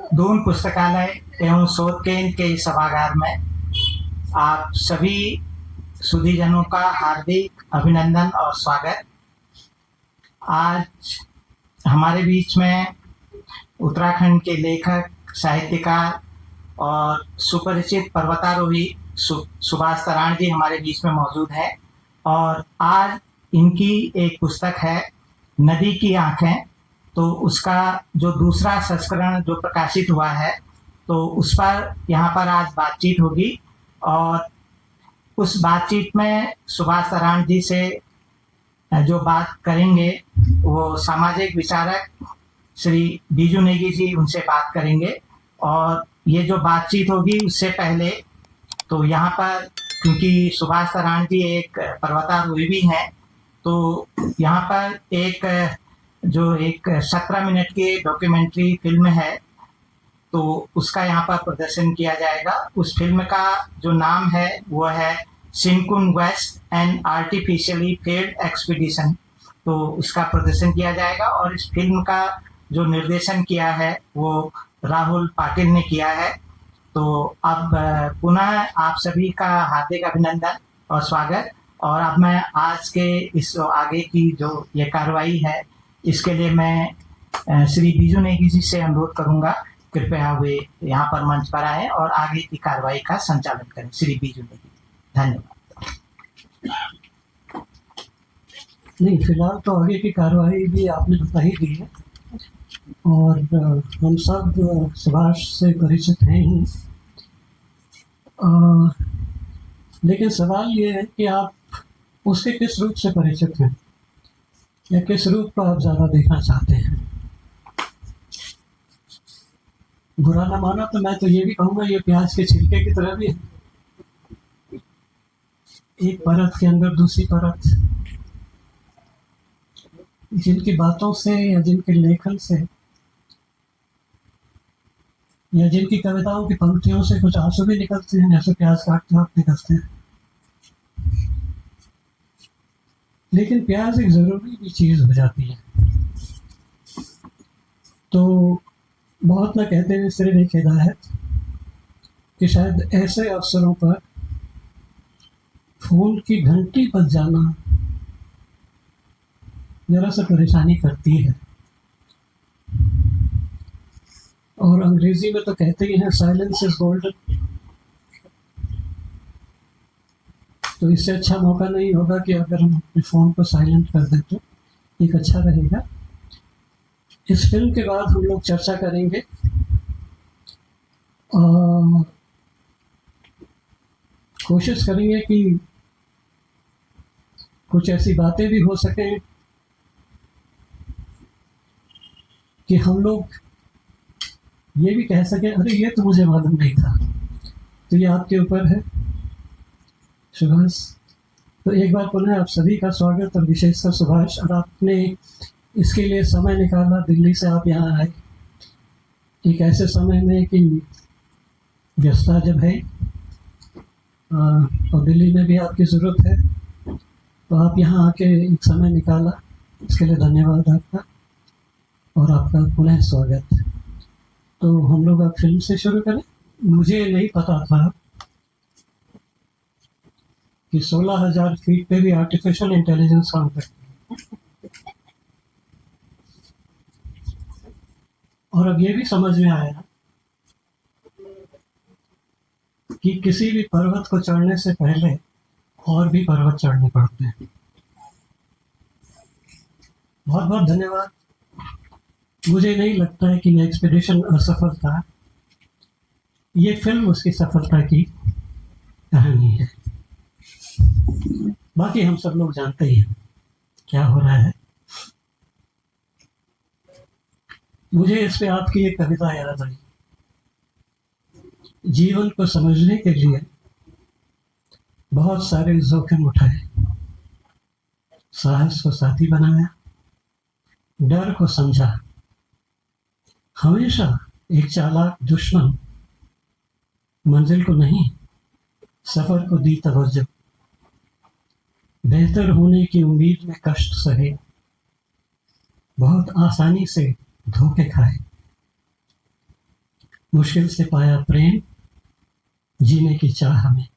दून पुस्तकालय एवं शोध केंद्र के सभागार में आप सभी सुधीजनों का हार्दिक अभिनंदन और स्वागत। आज हमारे बीच में उत्तराखंड के लेखक, साहित्यकार और सुपरिचित पर्वतारोही सुभाष तराण जी हमारे बीच में मौजूद है और आज इनकी एक पुस्तक है नदी की आंखें। तो उसका जो दूसरा संस्करण जो प्रकाशित हुआ है तो उस पर यहाँ पर आज बातचीत होगी और उस बातचीत में सुभाष तराण जी से जो बात करेंगे वो सामाजिक विचारक श्री बीजू नेगी जी उनसे बात करेंगे। और ये जो बातचीत होगी उससे पहले तो यहाँ पर क्योंकि सुभाष तराण जी एक पर्वतारोही भी हैं तो यहाँ पर एक 17 मिनट की डॉक्यूमेंट्री फिल्म है तो उसका यहाँ पर प्रदर्शन किया जाएगा। उस फिल्म का जो नाम है वो है सिनकुन west an artificially failed expedition. तो उसका प्रदर्शन किया जाएगा और इस फिल्म का जो निर्देशन किया है वो राहुल पाटिल ने किया है। तो अब पुनः आप सभी का हार्दिक अभिनंदन और स्वागत। और अब मैं आज के इस आगे की जो ये कार्रवाई है इसके लिए मैं श्री बीजू नेगी जी से अनुरोध करूंगा कृपया वे यहाँ पर मंच पर आए और आगे की कार्रवाई का संचालन करें। श्री बीजू नेगी, धन्यवाद। नहीं, फिलहाल तो आगे की कार्रवाई भी आपने बता ही दी है और हम सब सुभाष से परिचित हैं ही। लेकिन सवाल ये है कि आप उसके किस रूप से परिचित हैं या किस रूप को आप ज़्यादा देखना चाहते हैं। बुरा ना माना तो मैं तो ये भी कहूँगा ये प्याज के छिलके की तरह भी है, एक परत के अंदर दूसरी परत। जिनकी बातों से या जिनके लेखन से या जिनकी कविताओं की पंक्तियों से कुछ आंसू भी निकलते हैं, जैसे प्याज काटते वक्त निकलते हैं। लेकिन प्याज एक ज़रूरी भी चीज़ हो जाती है। तो बहुत ना कहते हुए सिर्फ एक हिदायत कि शायद ऐसे अवसरों पर फोन की घंटी बज जाना जरा सा परेशानी करती है। और अंग्रेजी में तो कहते ही हैं साइलेंस इज गोल्डन। तो इससे अच्छा मौका नहीं होगा कि अगर हम अपने फ़ोन को साइलेंट कर दें तो एक अच्छा रहेगा। इस फिल्म के बाद हम लोग चर्चा करेंगे और कोशिश करेंगे कि कुछ ऐसी बातें भी हो सकें कि हम लोग ये भी कह सकें अरे ये तो मुझे मालूम नहीं था। तो ये आपके ऊपर है सुभाष। तो एक बार पुनः आप सभी का स्वागत और विशेषकर सुभाष, और आपने इसके लिए समय निकाला, दिल्ली से आप यहाँ आए एक ऐसे समय में कि व्यस्तता जब है और दिल्ली में भी आपकी ज़रूरत है, तो आप यहाँ आके एक समय निकाला, इसके लिए धन्यवाद आपका और आपका पुनः स्वागत। तो हम लोग अब फिल्म से शुरू करें। मुझे नहीं पता था कि 16,000 फीट पे भी आर्टिफिशियल इंटेलिजेंस काम करती है। और अब ये भी समझ में आया कि किसी भी पर्वत को चढ़ने से पहले और भी पर्वत चढ़ने पड़ते हैं। बहुत बहुत धन्यवाद। मुझे नहीं लगता है कि ये एक्सपीडिशन असफल था। ये फिल्म उसकी सफलता की कहानी है। बाकी हम सब लोग जानते ही हैं क्या हो रहा है। मुझे इस पे आपकी एक कविता याद आई। जीवन को समझने के लिए बहुत सारे जोखिम उठाए, साहस को साथी बनाया, डर को समझा, हमेशा एक चालाक दुश्मन, मंजिल को नहीं सफर को दी तवज्जो, बेहतर होने की उम्मीद में कष्ट सहे, बहुत आसानी से धोखे खाए, मुश्किल से पाया प्रेम, जीने की चाह में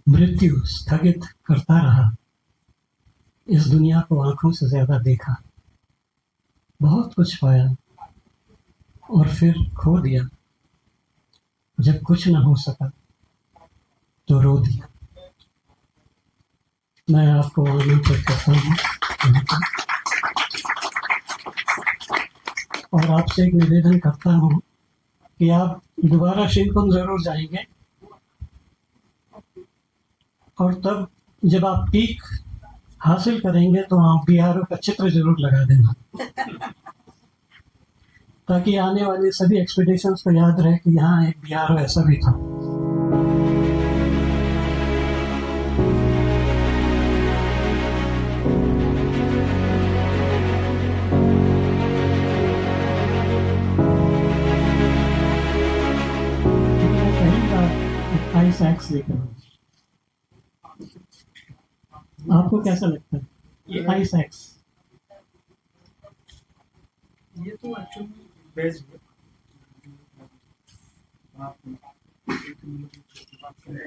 मृत्यु स्थगित करता रहा, इस दुनिया को आंखों से ज्यादा देखा, बहुत कुछ पाया और फिर खो दिया, जब कुछ न हो सका तो रो दिया। मैं आपको आमंत्रित करता हूँ और आपसे एक निवेदन करता हूँ कि आप दोबारा शिनकुंड जरूर जाएंगे और तब जब आप पीक हासिल करेंगे तो आप बीआरओ का चित्र जरूर लगा देना, ताकि आने वाली सभी एक्सपीडिशंस को याद रहे कि यहाँ एक बीआरओ ऐसा भी था। आईसैक्स लेकर आपको कैसा लगता है ये आईसैक्स? ये तो एक्चुअली बेस्ट है। आप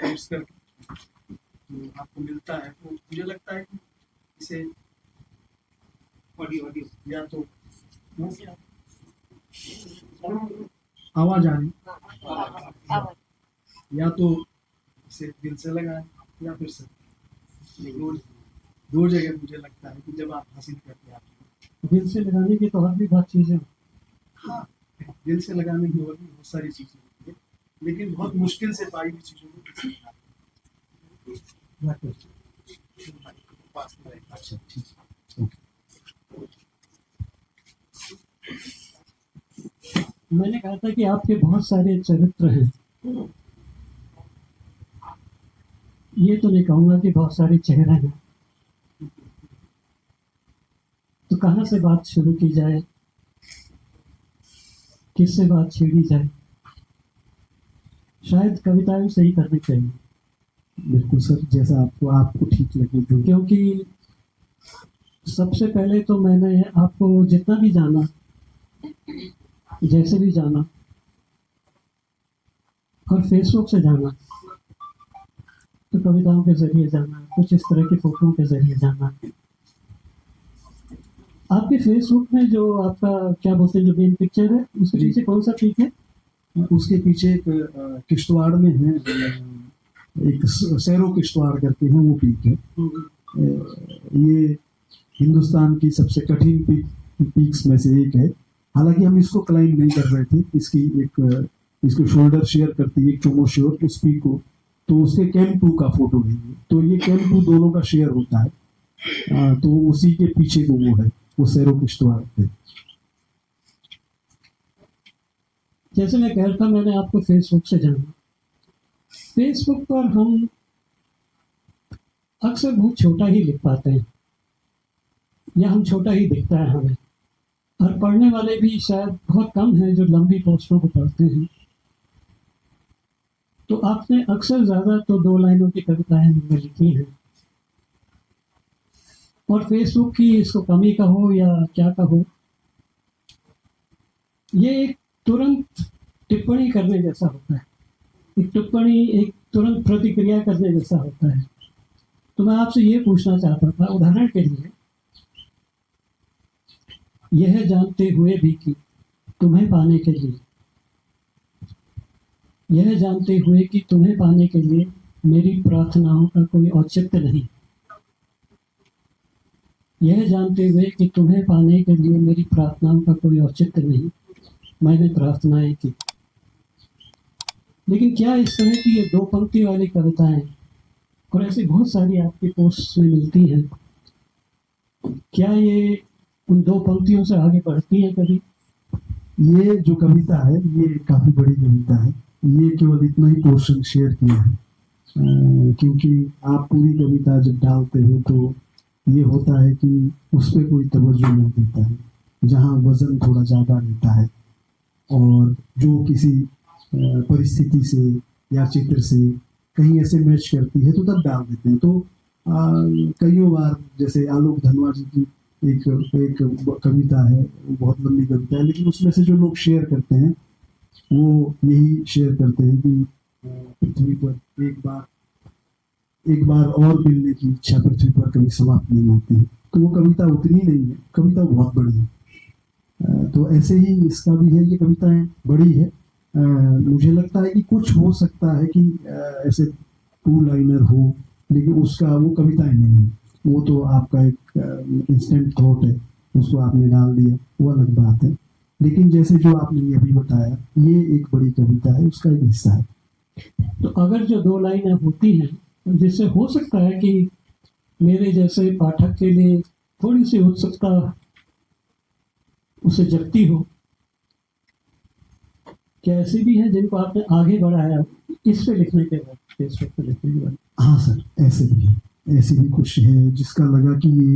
यूज करके तो आपको मिलता है, तो मुझे लगता है कि इसे ऑडियो या तो आवाज आ रही या तो इसे दिल से लगाएं या फिर से दो जगह मुझे लगता है कि जब आप हासिल करते हैं दिल से लगाने की तो और भी बहुत चीजें, हाँ, दिल से लगाने की और भी बहुत सारी चीजें होती है, लेकिन बहुत मुश्किल से पाई हुई चीजों को अच्छा ठीक है। मैंने कहा था कि आपके बहुत सारे चरित्र हैं, ये तो नहीं कहूंगा कि बहुत सारे चेहरे हैं, तो कहाँ से बात शुरू की जाए, किससे बात छेड़ी जाए? शायद कविताएं सही करनी चाहिए। बिल्कुल सर, जैसा आपको ठीक लगे। क्योंकि सबसे पहले तो मैंने आपको जितना भी जाना, जैसे भी जाना और फेसबुक से जाना, तो कविताओं के जरिए जाना, कुछ इस तरह की फोटों के जरिए जाना। आपके फेसबुक में जो आपका क्या बोलते हैं, जो मेन पिक्चर है, उसके पीछे कौन सा पीक है? उसके पीछे एक किश्तवाड़ में है, एक सैरो किश्तवाड़ करके है, वो पीक है। ये हिंदुस्तान की सबसे कठिन पीक्स में से एक है। हालांकि हम इसको क्लाइंब नहीं कर रहे थे, इसको शोल्डर शेयर करती है चोमो श्योर उस पीक को, तो उसके कैंप 2 का फोटो है। तो ये कैंप 2 दोनों का शेयर होता है, तो उसी के पीछे को वो है, वो सैरो किश्तवाड़ है। जैसे मैं कह रहा था, मैंने आपको फेसबुक से जाना। फेसबुक पर हम अक्सर बहुत छोटा ही लिख पाते हैं, या हम छोटा ही दिखता है हमें, और पढ़ने वाले भी शायद बहुत कम हैं जो लंबी पोस्टों को पढ़ते हैं। तो आपने अक्सर ज्यादा तो 2 लाइनों की कविताएं हमने लिखी हैं, और फेसबुक की इसको कमी कहो या क्या कहो, ये एक तुरंत टिप्पणी करने जैसा होता है, एक टिप्पणी, एक तुरंत प्रतिक्रिया करने जैसा होता है। तो मैं आपसे ये पूछना चाहता था, उदाहरण के लिए, यह जानते हुए भी कि तुम्हें पाने के लिए, यह जानते हुए कि तुम्हें पाने के लिए मेरी प्रार्थनाओं का कोई औचित्य नहीं, यह जानते हुए कि तुम्हें पाने के लिए मेरी प्रार्थनाओं का कोई औचित्य नहीं, मैंने प्रार्थनाएं की। लेकिन क्या इस तरह की ये 2 पंक्ति वाली कविताएं, और ऐसी बहुत सारी आपकी पोस्ट में मिलती हैं, क्या ये उन 2 पंक्तियों से आगे बढ़ती है कभी? ये जो कविता है ये काफी बड़ी कविता है, ये केवल इतना ही पोर्शन शेयर किया है, क्योंकि आप पूरी कविता जब डालते हो तो ये होता है कि उस पर कोई तवज्जो नहीं देता है, जहाँ वजन थोड़ा ज़्यादा रहता है और जो किसी परिस्थिति से या चित्र से कहीं ऐसे मैच करती है तो तब डाल देते हैं। तो कईयों बार, जैसे आलोक धनवा जी की एक कविता है, वो बहुत लंबी कविता है, लेकिन उसमें से जो लोग शेयर करते हैं वो यही शेयर करते हैं कि पृथ्वी पर एक बार और मिलने की इच्छा पृथ्वी पर कभी समाप्त नहीं होती है। तो वो कविता उतनी नहीं है, कविता बहुत बड़ी है। तो ऐसे ही इसका भी है, ये कविताएं बड़ी है। मुझे लगता है कि कुछ हो सकता है कि ऐसे टू लाइनर हो, लेकिन उसका वो कविताएं नहीं है, वो तो आपका एक इंस्टेंट थॉट है, उसको आपने डाल दिया, वो अलग बात है। लेकिन जैसे जो आपने अभी बताया, ये एक बड़ी कविता है, उसका एक हिस्सा है। तो अगर जो 2 लाइनें होती हैं, जिससे हो सकता है कि मेरे जैसे पाठक के लिए थोड़ी सी उत्सुकता उसे जगती हो, क्या ऐसे भी हैं जिनको आपने आगे बढ़ाया इस पे लिखने के बाद, फेसबुक पे लिखने के बाद? हाँ सर, ऐसे भी कुछ है जिसका लगा कि ये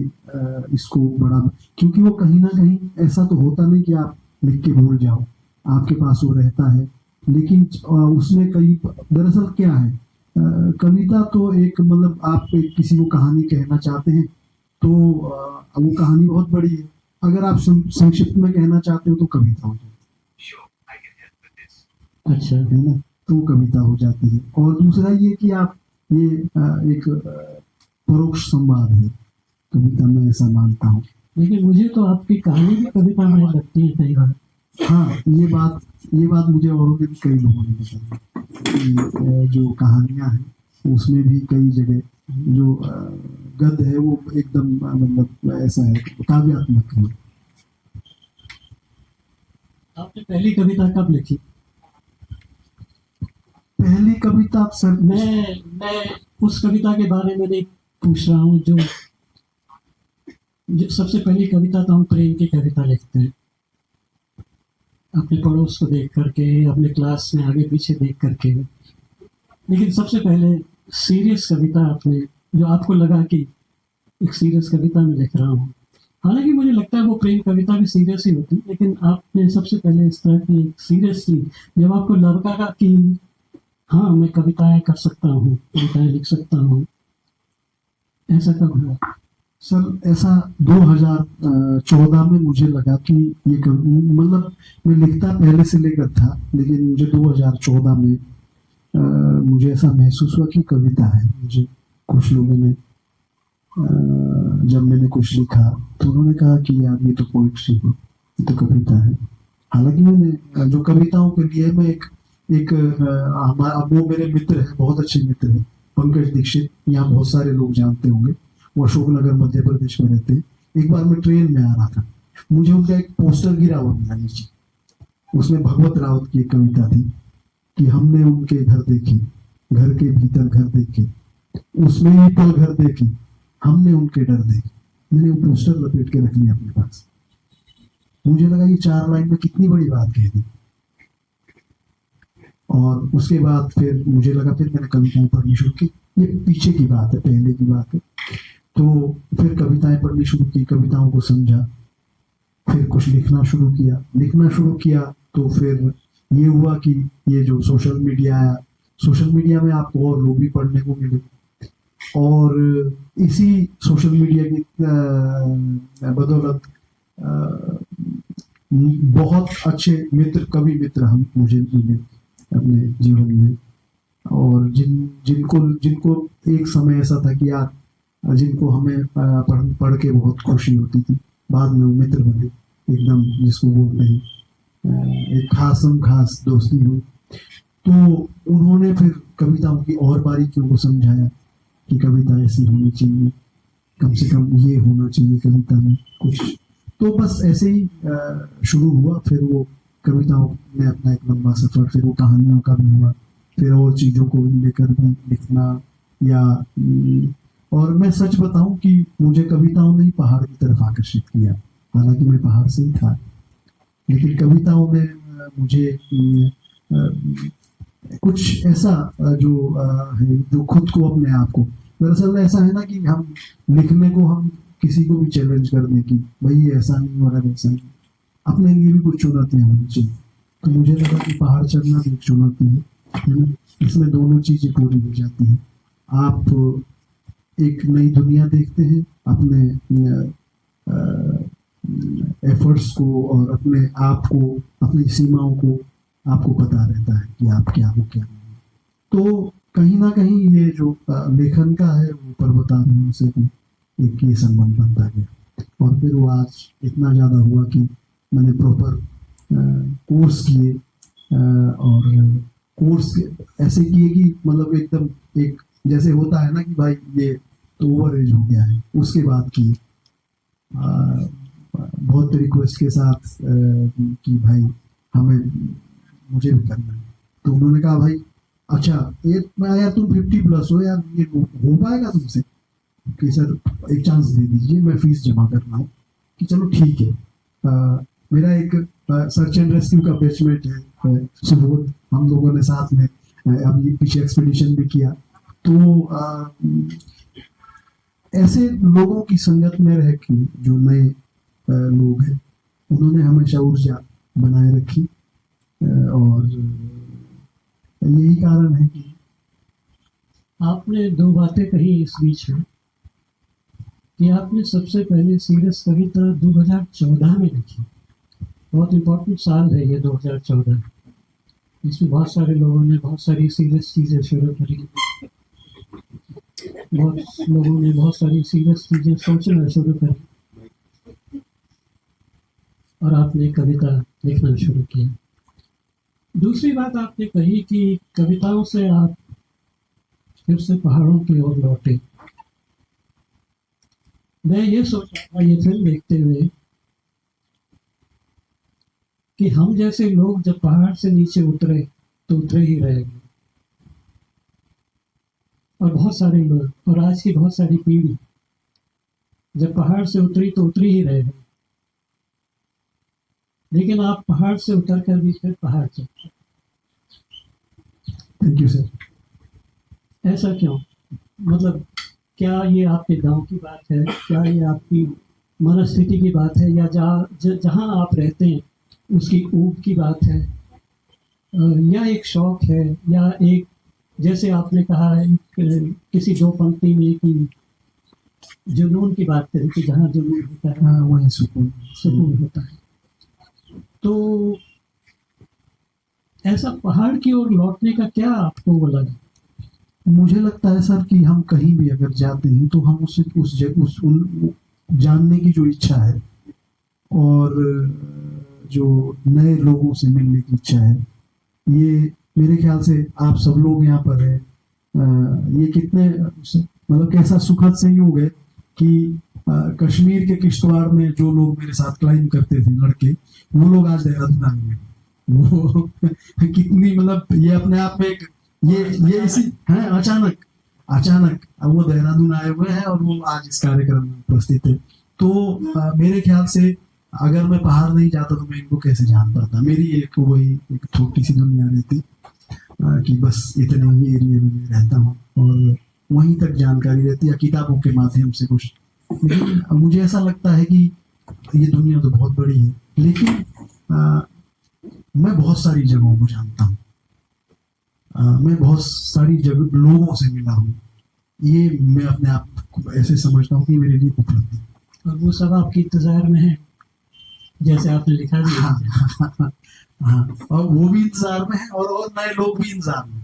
इसको बड़ा, क्योंकि वो कहीं ना कहीं ऐसा तो होता नहीं कि आप लिख के भूल जाओ, आपके पास वो रहता है। लेकिन उसमें कई, दरअसल क्या है, कविता तो एक, मतलब आप एक किसी को कहानी कहना चाहते हैं तो वो कहानी बहुत बड़ी है। अगर आप संक्षिप्त में कहना चाहते हो तो कविता हो जाती अच्छा, है ना, तो कविता हो जाती है। और दूसरा ये कि आप ये एक परोक्ष संवाद है कविता में, ऐसा मानता हूँ। लेकिन मुझे तो आपकी कहानी भी कविता में लगती है कई बार। हाँ, ये बात मुझे औरों के भी कई लोगों ने बताई कि जो कहानियां हैं उसमें भी कई जगह जो गद्य है वो एकदम मतलब ऐसा है, काव्यात्मक है। आपने पहली कविता कब लिखी? पहली कविता सर, मैं उस कविता के बारे में नहीं पूछ रहा हूँ जो सबसे पहली कविता तो हम प्रेम की कविता लिखते हैं, अपने पड़ोस को देख करके, अपने क्लास में आगे पीछे देख करके। लेकिन सबसे पहले सीरियस कविता आपने, जो आपको लगा कि एक सीरियस कविता में लिख रहा हूँ, हालांकि मुझे लगता है वो प्रेम कविता भी सीरियस ही होती, लेकिन आपने सबसे पहले इस तरह की सीरियसली, जब आपको लगा कि हाँ मैं कविताएं कर सकता हूँ, कविताएं लिख सकता हूँ, ऐसा कब हुआ? सर ऐसा 2014 में मुझे लगा कि ये मतलब मैं लिखता पहले से लेकर था, लेकिन मुझे 2014 में मुझे ऐसा महसूस हुआ कि कविता है। मुझे कुछ लोगों ने जब मैंने कुछ लिखा तो उन्होंने कहा कि यार ये तो पोइट्री है, ये तो कविता है। हालांकि मैंने जो कविताओं के लिए मैं एक हमारा, वो मेरे मित्र है, बहुत अच्छे मित्र है, पंकज दीक्षित, यहाँ बहुत सारे लोग जानते होंगे, वो अशोकनगर मध्य प्रदेश में रहते हैं। एक बार मैं ट्रेन में आ रहा था, मुझे उनका एक पोस्टर गिरा हुआ मिला नीचे, उसमें भगवत रावत की एक कविता थी कि हमने उनके घर देखे, घर के भीतर घर देखे, उसमें ही पल घर देखे, हमने उनके डर देखे। मैंने वो पोस्टर लपेट के रख लिया अपने पास। मुझे लगा ये 4 लाइन में कितनी बड़ी बात कह दी। और उसके बाद फिर मुझे लगा, फिर मैंने कविताएं पढ़नी शुरू की। ये पीछे की बात है, पहले की बात है। तो फिर कविताएं पढ़नी शुरू की, कविताओं को समझा, फिर कुछ लिखना शुरू किया। तो फिर ये हुआ कि ये जो सोशल मीडिया आया, सोशल मीडिया में आपको और लोग भी पढ़ने को मिले, और इसी सोशल मीडिया की बदौलत बहुत अच्छे मित्र, कवि मित्र हम मुझे मिले अपने जीवन में, और जिनको एक समय ऐसा था कि यार जिनको हमें पढ़ के बहुत खुशी होती थी, बाद में वो मित्र बने एकदम, जिसको बोलते हैं एक खास दोस्ती हुई। तो उन्होंने फिर कविताओं की और बारीकियों को समझाया कि कविता ऐसी होनी चाहिए, कम से कम ये होना चाहिए कविता में कुछ। तो बस ऐसे ही शुरू हुआ। फिर वो कविताओं में अपना एक लंबा सफर, फिर वो कहानियों का भी हुआ, फिर और चीजों को लेकर भी लिखना, या और मैं सच बताऊं कि मुझे कविताओं ने ही पहाड़ की तरफ आकर्षित किया। हालांकि मैं पहाड़ से ही था, लेकिन कविताओं में मुझे कुछ ऐसा जो है, जो खुद को, अपने आप को, दरअसल ऐसा है ना कि हम लिखने को हम किसी को भी चैलेंज कर दें कि भाई ऐसा नहीं हो रहा, वैसा नहीं, अपने लिए भी कुछ चुनौतियां होनी चाहिए। तो मुझे लगा कि पहाड़ चढ़ना भी एक चुनौती है ना, इसमें दोनों चीजें पूरी हो जाती हैं। आप एक नई दुनिया देखते हैं, अपने एफर्ट्स को और अपने आप को, अपनी सीमाओं को आपको पता रहता है कि आप क्या हो क्या नहीं। तो कहीं ना कहीं ये जो लेखन का है वो पर्वतारोहण से भी एक ये संबंध बनता गया, और फिर वो आज इतना ज़्यादा हुआ कि मैंने प्रॉपर कोर्स किए, और कोर्स ऐसे किए कि मतलब एकदम एक जैसे होता है ना कि भाई ये तो ओवर एज हो गया है, उसके बाद किए बहुत रिक्वेस्ट के साथ कि भाई हमें मुझे भी करना है। तो उन्होंने कहा भाई अच्छा ये मैं यार तुम 50+ हो यार, ये हो पाएगा तुमसे कि सर एक चांस दे दीजिए, मैं फीस जमा कर रहा हूँ। कि चलो ठीक है। मेरा एक सर्च एंड रेस्क्यू का बैचमेट है सुबोध, हम लोगों ने साथ में अभी पीछे एक्सपीडिशन भी किया। तो ऐसे लोगों की संगत में रह के जो नए लोग हैं उन्होंने हमेशा ऊर्जा बनाए रखी, और यही कारण है कि आपने दो बातें कही इस बीच में कि आपने सबसे पहले सीरियस कविता 2014 में लिखी। बहुत इम्पोर्टेंट साल है ये 2014। इसमें बहुत सारे लोगों ने बहुत सारी सीरियस चीज़ें शुरू करी, बहुत लोगों ने बहुत सारी सीरियस चीज़ें सोचना शुरू करी, और आपने कविता लिखना शुरू किया। दूसरी बात आपने कही कि कविताओं से आप फिर से पहाड़ों की ओर लौटे। मैं ये सोच रहा था ये फिल्म देखते हुए कि हम जैसे लोग जब पहाड़ से नीचे उतरे तो उतरे ही रहेंगे, और बहुत सारे लोग और आज की बहुत सारी पीढ़ी जब पहाड़ से उतरी तो उतरी ही रहेगी। लेकिन आप पहाड़ से उतर कर भी फिर पहाड़ चढ़े। Thank you sir. ऐसा क्यों? मतलब क्या ये आपके गांव की बात है, क्या ये आपकी मनस्थिति की बात है, या जहाँ आप रहते हैं उसकी ऊब की बात है, या एक शौक है, या एक जैसे आपने कहा है किसी दो पंक्ति में कि जुनून की बात करें कि जहाँ जुनून होता है हाँ वही सुकून सुकून होता है। तो ऐसा पहाड़ की ओर लौटने का क्या आपको वो लगा? मुझे लगता है सर कि हम कहीं भी अगर जाते हैं तो हम उस जगह जानने की जो इच्छा है और जो नए लोगों से मिलने की इच्छा है, ये मेरे ख्याल से आप सब लोग यहाँ पर हैं। ये कितने मतलब कैसा सुखद संयोग है कि कश्मीर के किश्तवाड़ में जो लोग मेरे साथ क्लाइंब करते थे लड़के, वो लोग आज देहरादून आए हुए हैं। वो कितनी मतलब ये अपने आप में एक ये इसी है अचानक अचानक अब वो देहरादून आए हुए हैं और वो आज इस कार्यक्रम में उपस्थित है। तो मेरे ख्याल से अगर मैं पहाड़ नहीं जाता तो मैं इनको कैसे जान पाता। मेरी एक वही एक छोटी सी दुनिया रहती कि बस इतने ही एरिया में मैं रहता हूँ और वहीं तक जानकारी रहती है किताबों के माध्यम से कुछ। लेकिन मुझे ऐसा लगता है कि ये दुनिया तो बहुत बड़ी है, लेकिन मैं बहुत सारी जगहों को जानता हूँ। मैं बहुत सारी जगह लोगों से मिला हूँ। ये मैं अपने आप को ऐसे समझता हूँ कि मेरे लिए उपलब्धि। और वो सब आपके इंतजार में है जैसे आपने लिखा भी है। हाँ, हाँ, और वो भी इंतजार में है और नए लोग भी इंतजार में,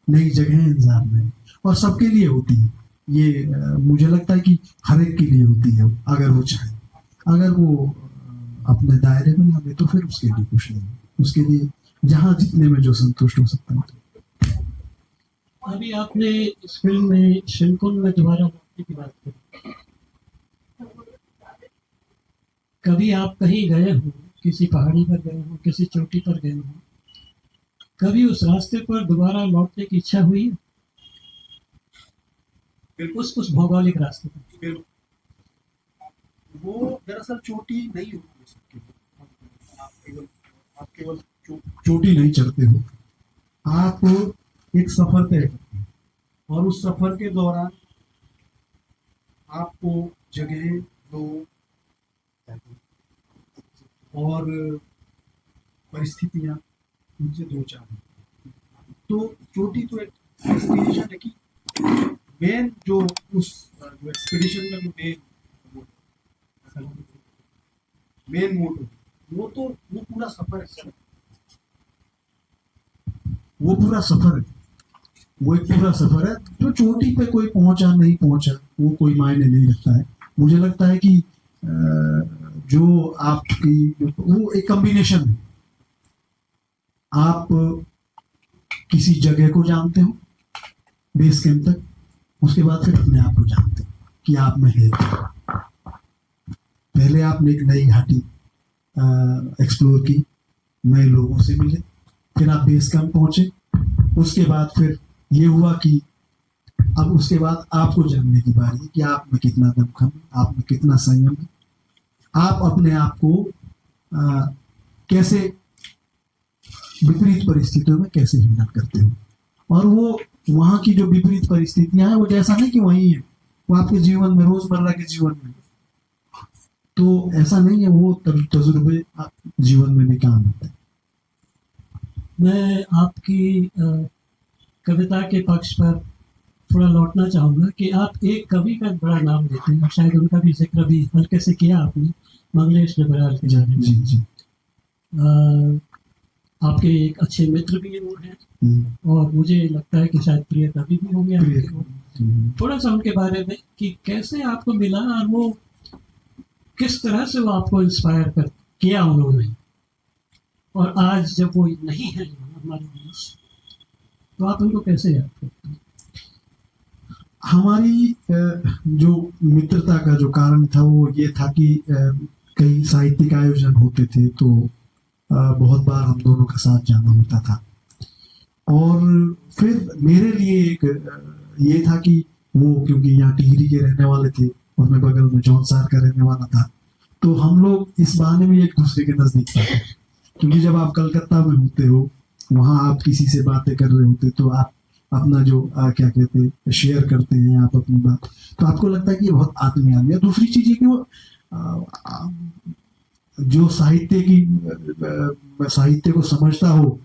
नई जगह इंतजार में, और सबके लिए होती है ये। मुझे लगता है कि हर एक के लिए होती है अगर वो चाहे। अगर वो अपने दायरे में ना ले तो फिर उसके लिए कुछ नहीं, उसके लिए जहाँ जितने में जो संतुष्ट हो सकता है। अभी आपने इस फिल्म में शिनकुन में दोबारा लौटने की बात करी। कभी आप कहीं गए हो, किसी पहाड़ी पर गए हो, किसी चोटी पर गए हो, कभी उस रास्ते पर दोबारा लौटने की इच्छा हुई है? उस भौगोलिक रास्ते पर। वो दरअसल चोटी नहीं होती है सबके लिए। आप केवल चोटी नहीं चढ़ते हो, आप एक सफर तय करते हो और उस सफर के दौरान आपको जगह लोग और परिस्थितियां उनसे दो चार। तो चोटी तो एक डेस्टिनेशन है कि मेन जो उस जो एक्सपीडिशन का जो मेन मोटो वो तो वो पूरा सफर है। वो पूरा सफर है, वो एक पूरा सफर है। जो चोटी पे कोई पहुंचा नहीं पहुंचा वो कोई मायने नहीं रखता है। मुझे लगता है कि जो आपकी वो एक कॉम्बिनेशन है। आप किसी जगह को जानते हो बेस कैंप तक, उसके बाद फिर अपने आप को जानते हो कि आप में है। पहले आपने एक नई घाटी एक्सप्लोर की, नए लोगों से मिले, फिर आप बेस कैंप पहुंचे। उसके बाद फिर ये हुआ कि अब उसके बाद आपको जानने की बारी है कि आप में कितना दमखम है, आप में कितना संयम है, आप अपने आप को कैसे विपरीत परिस्थितियों में कैसे हिम्मत करते हो। और वो वहां की जो विपरीत परिस्थितियां हैं वो जैसा नहीं कि वही है, वो आपके जीवन में, रोजमर्रा के जीवन में, तो ऐसा नहीं है। वो तजुर्बे जीवन में भी काम होते हैं। मैं आपकी कविता के पक्ष पर थोड़ा लौटना चाहूँगा कि आप एक कवि का बड़ा नाम देते हैं, शायद उनका भी जिक्र भी हल्के से किया आपने, मंगलेश डबराल के जाने जी जी। आपके एक अच्छे मित्र भी वो हैं और मुझे लगता है कि शायद प्रिय कवि भी होंगे आपके। थोड़ा सा उनके बारे में कि कैसे आपको मिला और वो किस तरह से वो आपको इंस्पायर कर किया उन्होंने, और आज जब वो नहीं है हमारे बीच तो आप उनको कैसे याद करते हैं? हमारी जो मित्रता का जो कारण था वो ये था कि कई साहित्यिक आयोजन होते थे तो बहुत बार हम दोनों के साथ जाना होता था। और फिर मेरे लिए एक ये था कि वो क्योंकि यहाँ टिहरी के रहने वाले थे और मैं बगल में जौनसार का रहने वाला था, तो हम लोग इस बहाने में एक दूसरे के नजदीक थे। क्योंकि जब आप कलकत्ता में होते हो, वहाँ आप किसी से बातें कर रहे होते तो आप अपना जो क्या कहते हैं शेयर करते हैं आप अपनी बात, तो आपको लगता है कि ये बहुत आत्मीय आदमी है। दूसरी चीज है कि वो जो साहित्य को समझता हो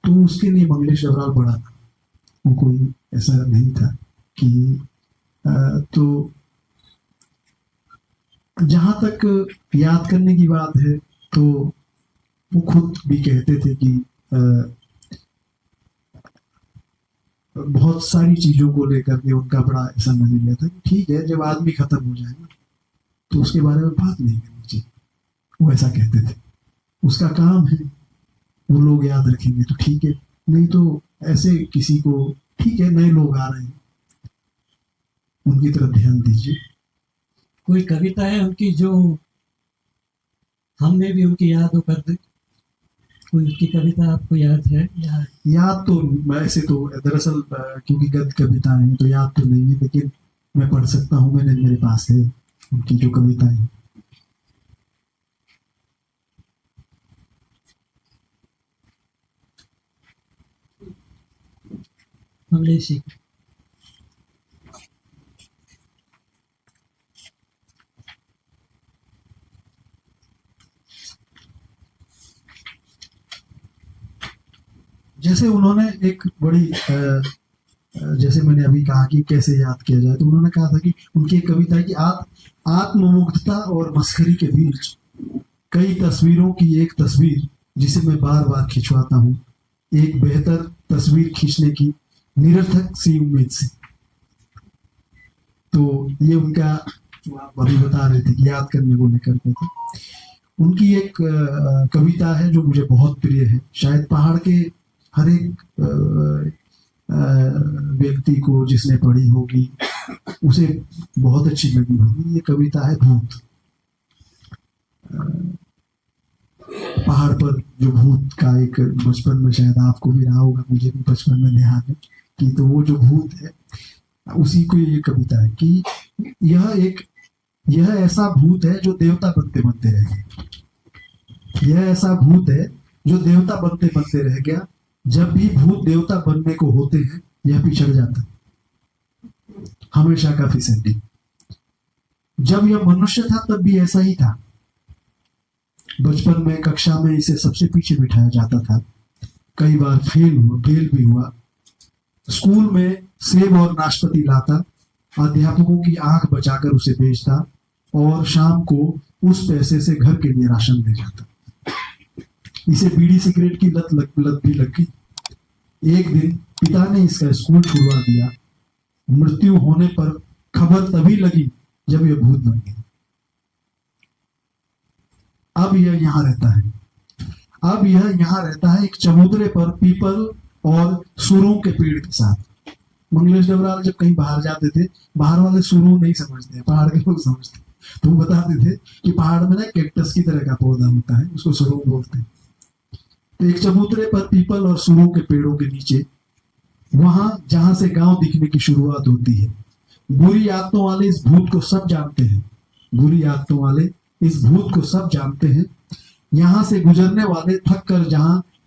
तो उसके लिए मंगलेश डबराल बड़ा था, वो कोई ऐसा नहीं था कि तो जहां तक याद करने की बात है तो वो खुद भी कहते थे कि बहुत सारी चीजों को लेकर के उनका बड़ा ऐसा नजरिया था कि ठीक है, जब आदमी खत्म हो जाएगा तो उसके बारे में बात नहीं करनी चाहिए। वो ऐसा कहते थे, उसका काम है, वो लोग याद रखेंगे तो ठीक है, नहीं तो ऐसे किसी को ठीक है, नए लोग आ रहे हैं उनकी तरफ ध्यान दीजिए। कोई कविता है उनकी जो हमने भी उनकी याद हो कर दे? कोई उनकी कविता आपको याद है? याद तो ऐसे तो दरअसल क्योंकि गद्य कविताएं हैं तो याद तो नहीं है, लेकिन मैं पढ़ सकता हूँ, मेरे पास है उनकी जो कविताएं। मंगलेश जी, जैसे उन्होंने एक बड़ी जैसे मैंने अभी कहा कि कैसे याद किया जाए, तो उन्होंने कहा था कि उनकी एक कविता है कि आत्ममुग्धता और मस्करी के बीच कई तस्वीरों की एक तस्वीर जिसे मैं बार बार खिंचवाता हूँ, एक बेहतर तस्वीर खींचने की निरर्थक सी उम्मीद से। तो ये उनका जो आप अभी बता रहे थे कि याद करने को लेकर के थे, उनकी एक कविता है जो मुझे बहुत प्रिय है। शायद पहाड़ के हर एक व्यक्ति को जिसने पढ़ी होगी उसे बहुत अच्छी लगी होगी। ये कविता है भूत। पहाड़ पर जो भूत का एक बचपन में शायद आपको भी रहा होगा, मुझे भी बचपन में ध्यान है कि तो वो जो भूत है उसी को ये कविता है कि यह ऐसा भूत है जो देवता बनते बनते रह गया। यह ऐसा भूत है जो देवता बनते बनते रह गया। जब भी भूत देवता बनने को होते हैं यह पिछड़ जाता, हमेशा का फिसड्डी। जब यह मनुष्य था तब भी ऐसा ही था। बचपन में कक्षा में इसे सबसे पीछे बिठाया जाता था, कई बार फेल भी हुआ। स्कूल में सेब और नाशपाती लाता, अध्यापकों की आंख बचाकर उसे बेचता और शाम को उस पैसे से घर के लिए राशन ले जाता। इसे बीड़ी सिगरेट की लत भी लग गई। एक दिन पिता ने इसका स्कूल छुड़वा दिया। मृत्यु होने पर खबर तभी लगी जब यह भूत बन गया। अब यह यहाँ रहता है। अब यह यहाँ रहता है एक चबूतरे पर पीपल और सुरों के पेड़ के साथ। मंगलेश डबराल जब कहीं बाहर जाते थे, बाहर वाले सुरू नहीं समझते हैं, पहाड़ के लोग समझते। तो वो बताते थे कि पहाड़ में ना कैक्टस की तरह का पौधा होता है, उसको सुरू बोलते हैं। तो एक चबूतरे पर पीपल और सुरू के पेड़ों के नीचे, वहां जहां से गांव दिखने की शुरुआत होती है, बुरी आदतों वाले इस भूत को सब जानते हैं। बुरी आदतों वाले इस भूत को सब जानते हैं। यहाँ से गुजरने वाले थक कर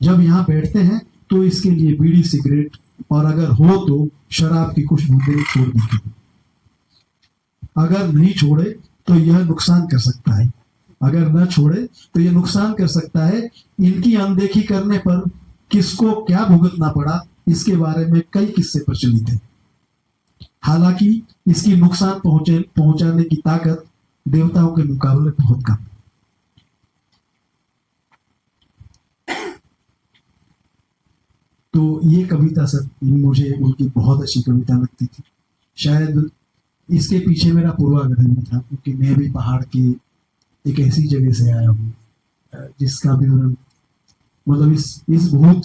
जब यहाँ बैठते हैं तो इसके लिए बीड़ी सिगरेट और अगर हो तो शराब की कुछ बूंदें छोड़ देते हैं। अगर नहीं छोड़े तो यह नुकसान कर सकता है। अगर न छोड़े तो यह नुकसान कर सकता है। इनकी अनदेखी करने पर किसको क्या भुगतना पड़ा, इसके बारे में कई किस्से प्रचलित हैं। हालांकि इसकी नुकसान पहुंचाने की ताकत देवताओं के मुकाबले बहुत कम। तो ये कविता सर मुझे उनकी बहुत अच्छी कविता लगती थी। शायद इसके पीछे मेरा पूर्वाग्रह भी था, क्योंकि मैं भी पहाड़ की एक ऐसी जगह से आया हूँ जिसका विवरण मतलब इस भूत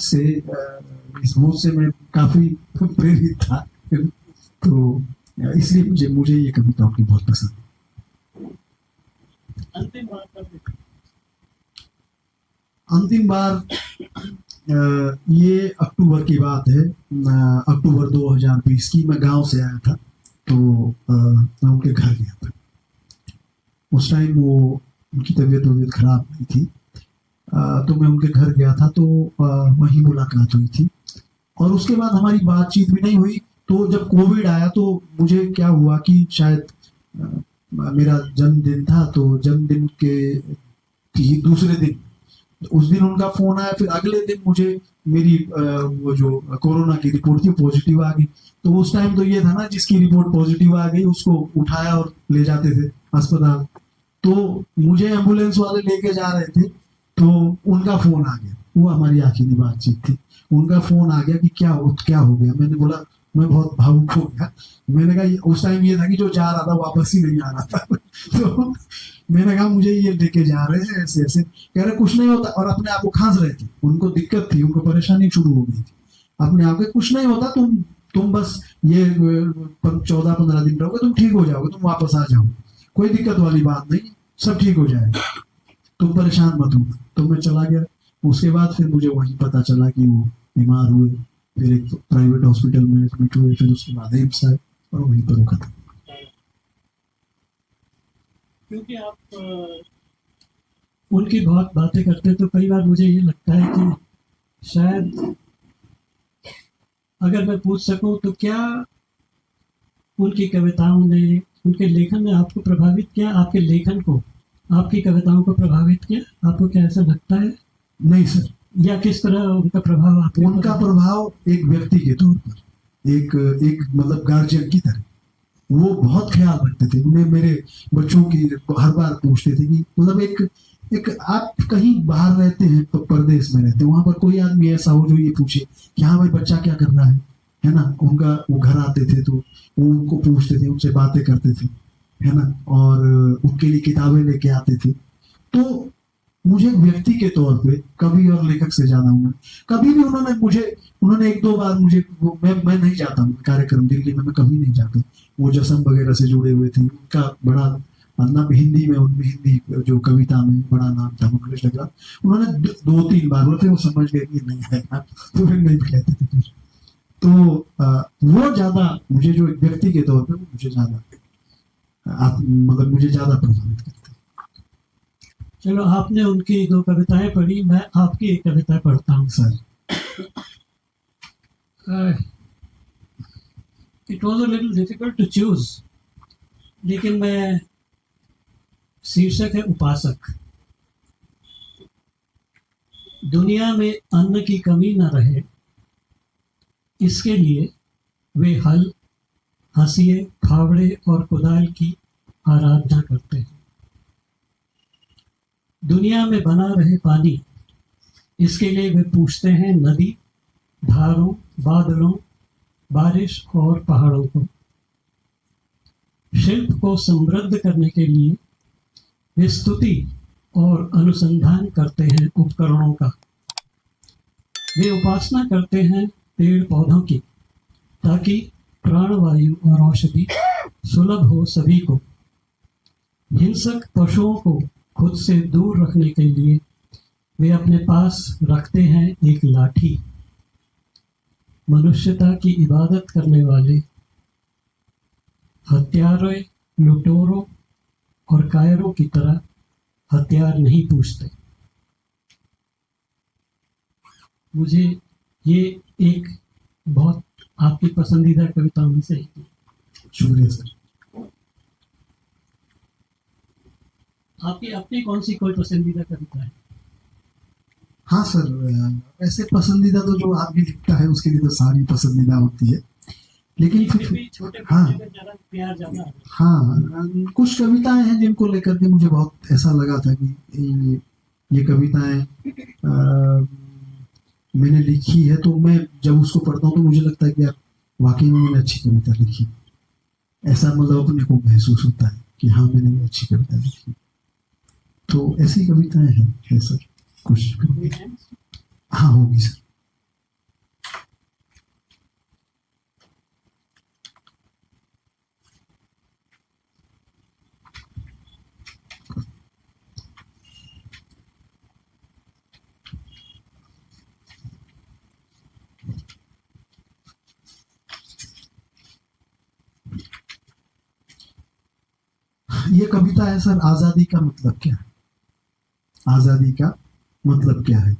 से मैं काफी प्रेरित था। तो इसलिए मुझे ये कविता उनकी बहुत पसंद है। अंतिम बार ये अक्टूबर की बात है, अक्टूबर 2020 की। मैं गांव से आया था, तो मैं उनके घर गया था। उस टाइम वो उनकी तबीयत खराब नहीं थी, तो मैं उनके घर गया था। तो वही मुलाकात हुई थी और उसके बाद हमारी बातचीत भी नहीं हुई। तो जब कोविड आया तो मुझे क्या हुआ कि शायद मेरा जन्मदिन था, तो जन्मदिन के दूसरे दिन उस दिन उनका फोन आया। फिर अगले दिन मुझे मेरी वो जो कोरोना की रिपोर्ट थी पॉजिटिव आ गई। तो उस टाइम तो ये था ना, जिसकी रिपोर्ट पॉजिटिव आ गई उसको उठाया और ले जाते थे अस्पताल। तो मुझे एम्बुलेंस वाले लेके जा रहे थे, तो उनका फोन आ गया। वो हमारी आखिरी बातचीत थी। उनका फोन आ गया कि क्या हो गया। मैंने बोला, मैं बहुत भावुक हो गया। मैंने कहा, उस टाइम ये था कि जो जा रहा था वापस ही नहीं आ रहा था। तो मैंने कहा, मुझे ये लेके जा रहे हैं ऐसे ऐसे। कह रहे कुछ नहीं होता, और अपने आप को खांस रहे थे। उनको दिक्कत थी, उनको परेशानी शुरू हो गई थी। अपने आप के कुछ नहीं होता, तुम बस ये 14-15 दिन रहोगे, तुम ठीक हो जाओगे, तुम वापस आ जाओगे, कोई दिक्कत वाली बात नहीं, सब ठीक हो जाएगा, तुम परेशान मत हो। तो मैं चला गया। उसके बाद फिर मुझे वही पता चला कि वो बीमार हुए, फिर एक प्राइवेट हॉस्पिटल में एडमिट हुए, फिर उसके बाद एम्स आए और वहीं पर वो खत्म। क्योंकि आप उनकी बहुत बातें करते, तो कई बार मुझे ये लगता है कि शायद अगर मैं पूछ सकूं तो क्या उनकी कविताओं ने, उनके लेखन ने आपको प्रभावित किया, आपके लेखन को, आपकी कविताओं को प्रभावित किया? आपको क्या ऐसा लगता है? नहीं सर। या किस तरह उनका प्रभाव आपके? उनका प्रभाव एक व्यक्ति के तौर पर, एक मतलब गार्जियन की तरह। वो बहुत ख्याल रखते थे। उन्हें मेरे बच्चों की हर बार पूछते थे कि मतलब एक आप कहीं बाहर रहते हैं, परदेश में रहते हैं, वहां पर कोई आदमी ऐसा हो जो ये पूछे कि हाँ भाई बच्चा क्या कर रहा है ना। वो घर आते थे तो वो उनको पूछते थे, उनसे बातें करते थे, है ना, और उनके लिए किताबें लेके आते थे। तो मुझे व्यक्ति के तौर पे कवि और लेखक से ज्यादा हूँ। कभी भी उन्होंने 1-2 बार मुझे, मैं नहीं जाता हूँ कार्यक्रम दिल्ली में, मैं कभी नहीं जाता। वो जसम वगैरह से जुड़े हुए थे, उनका बड़ा नाम हिंदी में, उनमें हिंदी जो कविता में बड़ा नाम था मंगलेश डबराल। उन्होंने 2-3 बार बोला, फिर वो समझ गए कि नहीं है, तो फिर नहीं कहते थे फिर। तो वो ज्यादा मुझे, जो एक व्यक्ति के तौर पे मुझे ज्यादा मतलब मुझे ज्यादा प्रभावित करते। चलो, आपने उनकी 2 कविताएं पढ़ी, मैं आपकी एक कविता पढ़ता हूँ sir. It was a little difficult to choose, लेकिन मैं, शीर्षक है उपासक। दुनिया में अन्न की कमी न रहे, इसके लिए वे हल, हंसिए, फावड़े और कुदाल की आराधना करते हैं। दुनिया में बना रहे पानी, इसके लिए वे पूछते हैं नदी, धारों, बादलों, बारिश और पहाड़ों को। शिल्प को समृद्ध करने के लिए वे स्तुति और अनुसंधान करते हैं उपकरणों का। वे उपासना करते हैं पेड़ पौधों की, ताकि प्राणवायु और औषधि सुलभ हो सभी को। हिंसक पशुओं को खुद से दूर रखने के लिए वे अपने पास रखते हैं एक लाठी। मनुष्यता की इबादत करने वाले हत्यारों, लुटेरों और कायरों की तरह हथियार नहीं पूछते। मुझे ये एक बहुत आपकी पसंदीदा कविताओं में से एक है। शुक्रिया सर। आपकी अपनी कौन सी कोई पसंदीदा कविता है? हाँ सर, ऐसे पसंदीदा तो जो आदमी लिखता है उसके लिए तो सारी पसंदीदा होती है, लेकिन फिर फिर भी छोटे हाँ बच्चे का ज़्यादा प्यार ज़्यादा है। हाँ, कुछ कविताएं हैं जिनको लेकर के मुझे बहुत ऐसा लगा था कि ये कविताएं मैंने लिखी है, तो मैं जब उसको पढ़ता हूँ तो मुझे लगता है कि यार वाकई में मैंने अच्छी कविता लिखी। ऐसा मतलब अपने को महसूस होता है कि हाँ मैंने अच्छी कविता लिखी। तो ऐसी कविताएं हैं है सर कुछ। हाँ होगी सर। ये कविता है सर, आजादी का मतलब क्या है। आजादी का मतलब क्या है।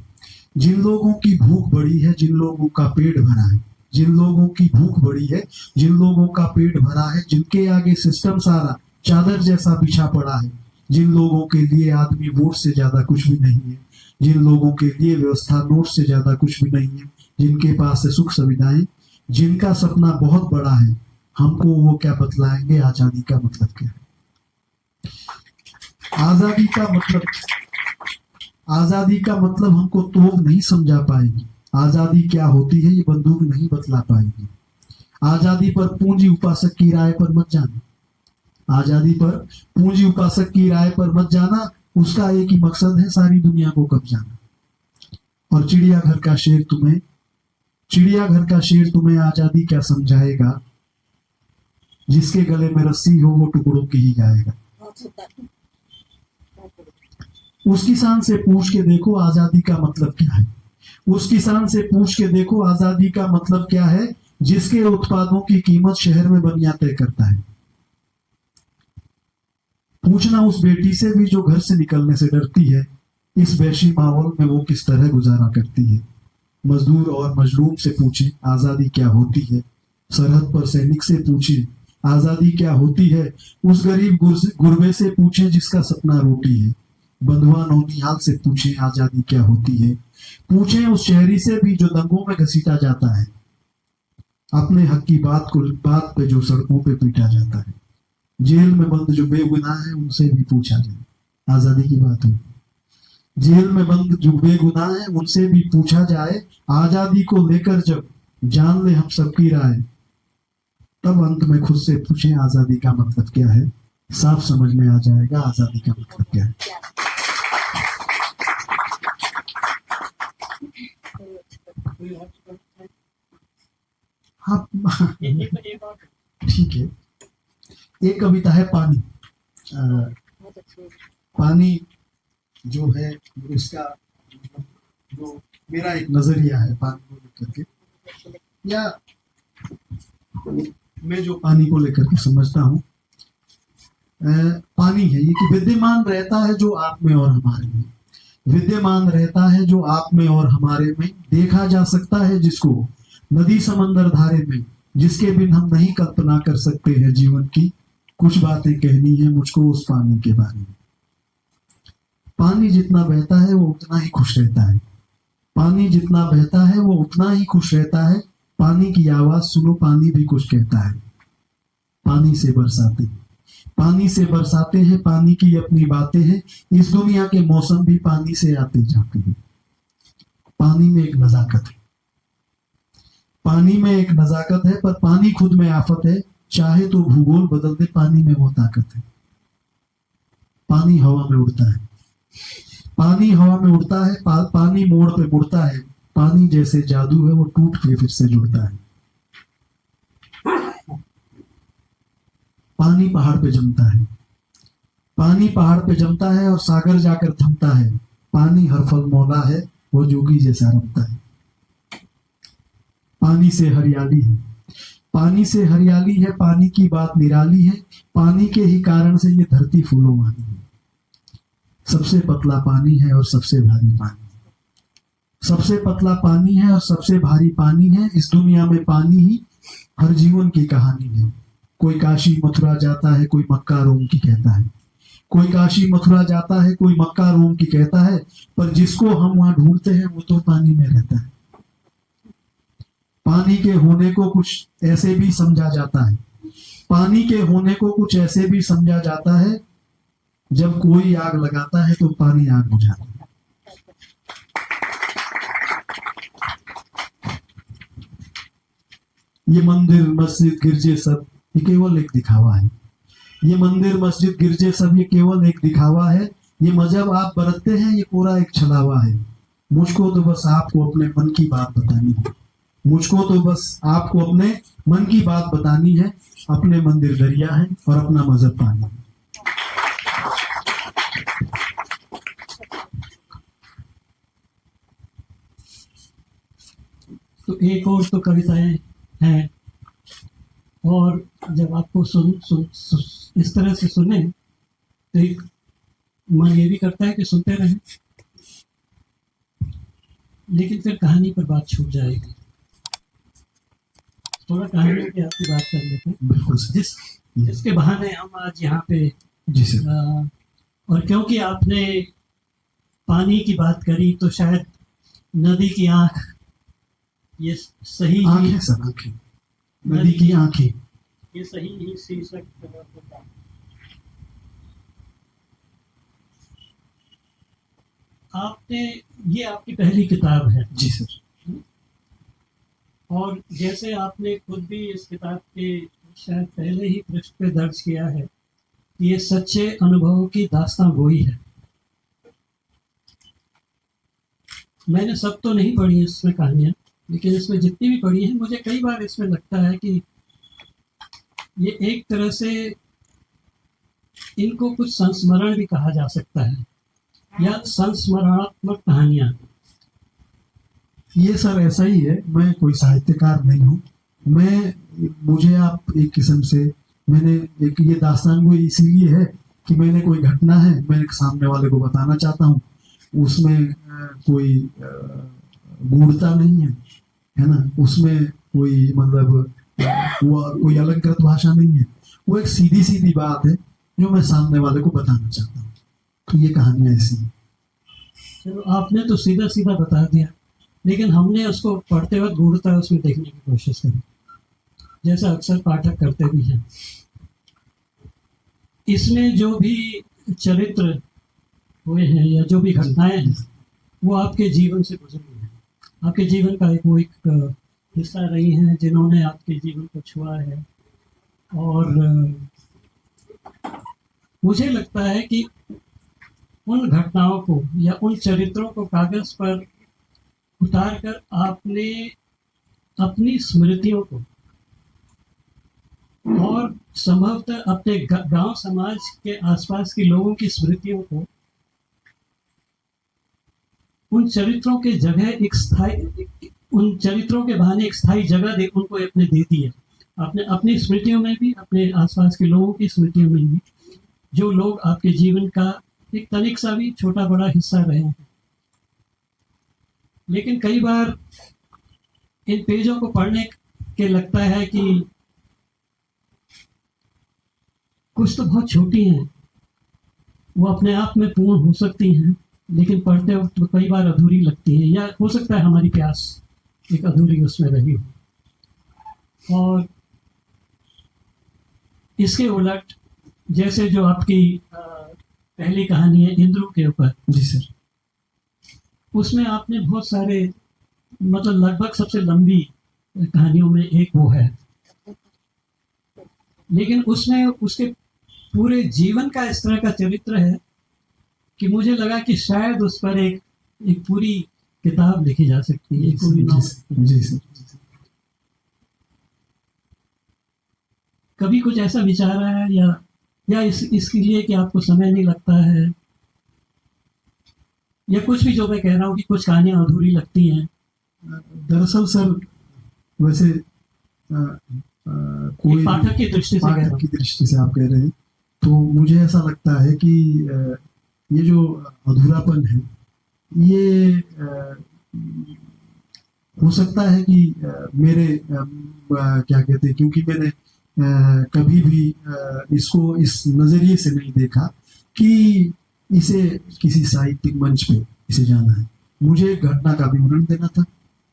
जिन लोगों की भूख बड़ी है, जिन लोगों का पेट भरा है, जिन लोगों की भूख बड़ी है, जिन लोगों का पेट भरा है, जिनके आगे सिस्टम सारा चादर जैसा बिछा पड़ा है, जिन लोगों के लिए आदमी वोट से ज्यादा कुछ भी नहीं है, जिन लोगों के लिए व्यवस्था नोट से ज्यादा कुछ भी नहीं है, जिनके पास है सुख सुविधाएं, जिनका सपना बहुत बड़ा है, हमको वो क्या बतलाएंगे आजादी का मतलब क्या है। आजादी का मतलब हमको तोप नहीं समझा पाएगी। आजादी क्या होती है ये बंदूक नहीं बतला पाएगी। आजादी पर पूंजी उपासक की राय पर मत जाना। आजादी पर पूंजी उपासक की राय पर मत जाना। उसका एक ही मकसद है, सारी दुनिया को कब्जाना। और चिड़ियाघर का शेर तुम्हें आजादी क्या समझाएगा। जिसके गले में रस्सी हो वो टुकड़ों की ही गाएगा। उसकी शान से पूछ के देखो आजादी का मतलब क्या है। उसकी शान से पूछ के देखो आजादी का मतलब क्या है। जिसके उत्पादों की कीमत शहर में बनिया तय करता है। पूछना उस बेटी से भी जो घर से निकलने से डरती है। इस वैशी माहौल में वो किस तरह गुजारा करती है। मजदूर और मजलूम से पूछे आजादी क्या होती है। सरहद पर सैनिक से पूछे आजादी क्या होती है। उस गरीब गुरबे से पूछे जिसका सपना रोटी है। बंधुआ नौनिहाल से पूछे आजादी क्या होती है। पूछे उस शहरी से भी जो दंगों में घसीटा जाता है। अपने हक की बात पे जो सड़कों पे पीटा जाता है। जेल में बंद जो बेगुनाह है उनसे भी पूछा जाए आजादी की बात हो। जेल में बंद जो बेगुनाह है उनसे भी पूछा जाए। आजादी को लेकर जब जान ले हम सबकी राय। तब अंत में खुद से पूछे आजादी का मतलब क्या है। साफ समझ में आ जाएगा आजादी का मतलब क्या है। हाँ ठीक है। एक कविता है पानी। पानी जो है उसका जो मेरा एक नजरिया है पानी को लेकर के, या मैं जो पानी को लेकर के समझता हूँ पानी है ये कि विद्यमान रहता है जो आप में और हमारे में। विद्यमान रहता है जो आप में और हमारे में। देखा जा सकता है जिसको नदी समंदर धारे में। जिसके बिन हम नहीं कल्पना कर सकते हैं जीवन की। कुछ बातें कहनी है मुझको उस पानी के बारे में। पानी जितना बहता है वो उतना ही खुश रहता है। पानी जितना बहता है वो उतना ही खुश रहता है। पानी की आवाज सुनो पानी भी कुछ कहता है। पानी से बरसाते हैं पानी की अपनी बातें हैं। इस दुनिया के मौसम भी पानी से आते जाते हैं। पानी में एक नजाकत है। पानी में एक नजाकत है, पर पानी खुद में आफत है। चाहे तो भूगोल बदल दे, पानी में वो ताकत है। पानी हवा में उड़ता है, पानी हवा में उड़ता है, पानी मोड़ पे मुड़ता है। पानी जैसे जादू है, वो टूट के फिर से जुड़ता है। पानी पहाड़ पे जमता है, पानी पहाड़ पे जमता है और सागर जाकर थमता है। पानी हर फल मौला है, वो जोगी जैसा रमता है। पानी से हरियाली है, पानी से हरियाली है, पानी की बात निराली है। पानी के ही कारण से ये धरती फूलों वाली है। सबसे पतला पानी है और सबसे भारी पानी है, सबसे पतला पानी है और सबसे भारी पानी है। इस दुनिया में पानी ही हर जीवन की कहानी है। कोई काशी मथुरा जाता है, कोई मक्का रोम की कहता है। कोई काशी मथुरा जाता है, कोई मक्का रोम की कहता है, पर जिसको हम वहां ढूंढते हैं वो तो पानी में रहता है। पानी के होने को कुछ ऐसे भी समझा जाता है, पानी के होने को कुछ ऐसे भी समझा जाता है, जब कोई आग लगाता है तो पानी आग बुझाता है। ये मंदिर मस्जिद गिरजे सब ये केवल एक दिखावा है। ये मंदिर मस्जिद गिरजे सब ये केवल एक दिखावा है। ये मजहब आप बरतते हैं, ये पूरा एक छलावा है। मुझको तो बस आपको अपने मन की बात बतानी है, मुझको तो बस आपको अपने मन की बात बतानी है। अपने मंदिर दरिया है और अपना मजहब पानी है। तो एक और तो कविताएं हैं, और जब आपको सुन इस तरह से सुने तो एक मन ये भी करता है कि सुनते रहें, लेकिन फिर कहानी पर बात छूट जाएगी। थोड़ा कहानी की आपकी बात कर लेते हैं, बिल्कुल जिसके बहाने हम आज यहाँ पे जी सर। और क्योंकि आपने पानी की बात करी तो शायद नदी की आंख ये सही आंखें सर, आंखें, नदी की आंखें, ये सही ही शीर्षक होता है। आपने ये आपकी पहली किताब है जी सर। और जैसे आपने खुद भी इस किताब के शायद पहले ही पृष्ठ पे दर्ज किया है कि ये सच्चे अनुभवों की दास्तां गोई है। मैंने सब तो नहीं पढ़ी इसमें कहानियां, लेकिन इसमें जितनी भी पढ़ी है मुझे कई बार इसमें लगता है कि ये एक तरह से इनको कुछ संस्मरण भी कहा जा सकता है या संस्मरणात्मक कहानियां। ये सर ऐसा ही है। मैं कोई साहित्यकार नहीं हूँ। मुझे आप एक किस्म से मैंने एक ये दास्तान गोई इसीलिए है कि मैंने कोई घटना है, मैं एक सामने वाले को बताना चाहता हूँ। उसमें कोई गूढ़ता नहीं है ना, उसमें कोई मतलब वो कोई अलंकृत भाषा नहीं है। वो एक सीधी सीधी बात है जो मैं सामने वाले को बताना चाहता हूँ। तो ये कहानियां ऐसी हैं। चलो आपने तो सीधा सीधा बता दिया, लेकिन हमने उसको पढ़ते वक्त गूढ़ता उसमें देखने की कोशिश करी, जैसा अक्सर पाठक करते भी हैं। इसमें जो भी चरित्र हुए हैं या जो भी घटनाएं हैं वो आपके जीवन से गुजरी हैं, आपके जीवन का वो एक हिस्सा रही हैं जिन्होंने आपके जीवन को छुआ है। और मुझे लगता है कि उन घटनाओं को या उन चरित्रों को कागज पर उतार कर आपने अपनी स्मृतियों को और संभवतः अपने गांव समाज के आसपास के लोगों की स्मृतियों को उन चरित्रों के जगह एक स्थायी, उन चरित्रों के बहाने एक स्थायी जगह दे उनको अपने दे दी है। आपने अपनी स्मृतियों में भी, अपने आसपास के लोगों की स्मृतियों में भी, जो लोग आपके जीवन का एक तनिक सा भी छोटा बड़ा हिस्सा रहे हैं। लेकिन कई बार इन पेजों को पढ़ने के लगता है कि कुछ तो बहुत छोटी हैं, वो अपने आप में पूर्ण हो सकती हैं, लेकिन पढ़ते वक्त कई बार अधूरी लगती है, या हो सकता है हमारी प्यास एक अधूरी उसमें रही हो। और इसके उलट जैसे जो आपकी पहली कहानी है इंद्रू के ऊपर, जी सर, उसमें आपने बहुत सारे मतलब लगभग सबसे लंबी कहानियों में एक वो है, लेकिन उसमें उसके पूरे जीवन का इस तरह का चरित्र है कि मुझे लगा कि शायद उस पर एक पूरी किताब लिखी जा सकती है, एक पूरी नॉवल। जी सर। कभी कुछ ऐसा विचार आया या इसके लिए कि आपको समय नहीं लगता है, या कुछ भी जो मैं कह रहा हूँ कि कुछ कहानियां अधूरी लगती हैं? दरअसल सर, वैसे कोई पाठक की दृष्टि से कह रहा पाठक हूँ। की दृष्टि से आप कह रहे हैं, तो मुझे ऐसा लगता है कि ये जो अधूरापन है, ये हो सकता है कि मेरे क्या कहते हैं, क्योंकि मैंने कभी भी इसको इस नजरिए से नहीं देखा कि इसे किसी साहित्यिक मंच पे इसे जाना है। मुझे एक घटना का विवरण देना था,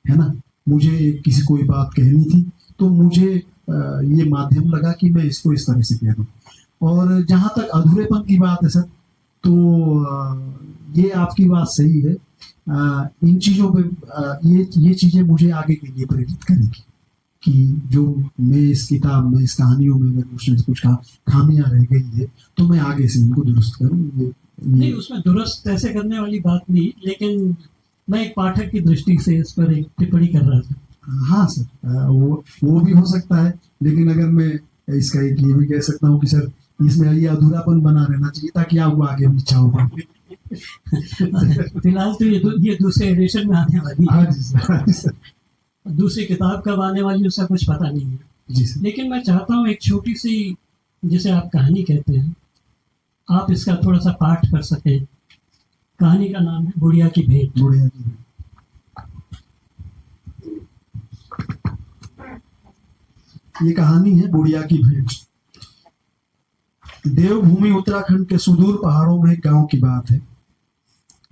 है ना, मुझे किसी कोई बात कहनी थी, तो मुझे ये माध्यम लगा कि मैं इसको इस तरह से कह दूं। और जहां तक अधूरेपन की बात है सर, तो ये आपकी बात सही है। इन चीजों पे ये चीजें मुझे आगे के लिए प्रेरित करेगी कि जो मैं इस किताब में, इस कहानियों में अगर कुछ खामियां रह गई है, तो मैं आगे से इनको दुरुस्त करूं। नहीं, उसमें दुरुस्त ऐसे करने वाली बात नहीं, लेकिन मैं एक पाठक की दृष्टि से इस पर एक टिप्पणी कर रहा था। हाँ सर, वो भी हो सकता है, लेकिन अगर मैं इसका एक ये भी कह सकता हूँ कि सर, इसमें ये अधूरापन बना रहना चाहिए ताकि आपको आगे हम इच्छा हो। फिलहाल तो ये दूसरे एडिशन में आने वाली हाँ है, जी सर, हाँ जी सर। दूसरी किताब कब आने वाली है उसका कुछ पता नहीं है। जी सर। लेकिन मैं चाहता हूँ एक छोटी सी, जिसे आप कहानी कहते हैं, आप इसका थोड़ा सा पाठ कर सकें। कहानी का नाम है बुढ़िया की भेंट। बुढ़िया की भेंट। ये कहानी है बुढ़िया की भेंट। देवभूमि उत्तराखंड के सुदूर पहाड़ों में एक गांव की बात है।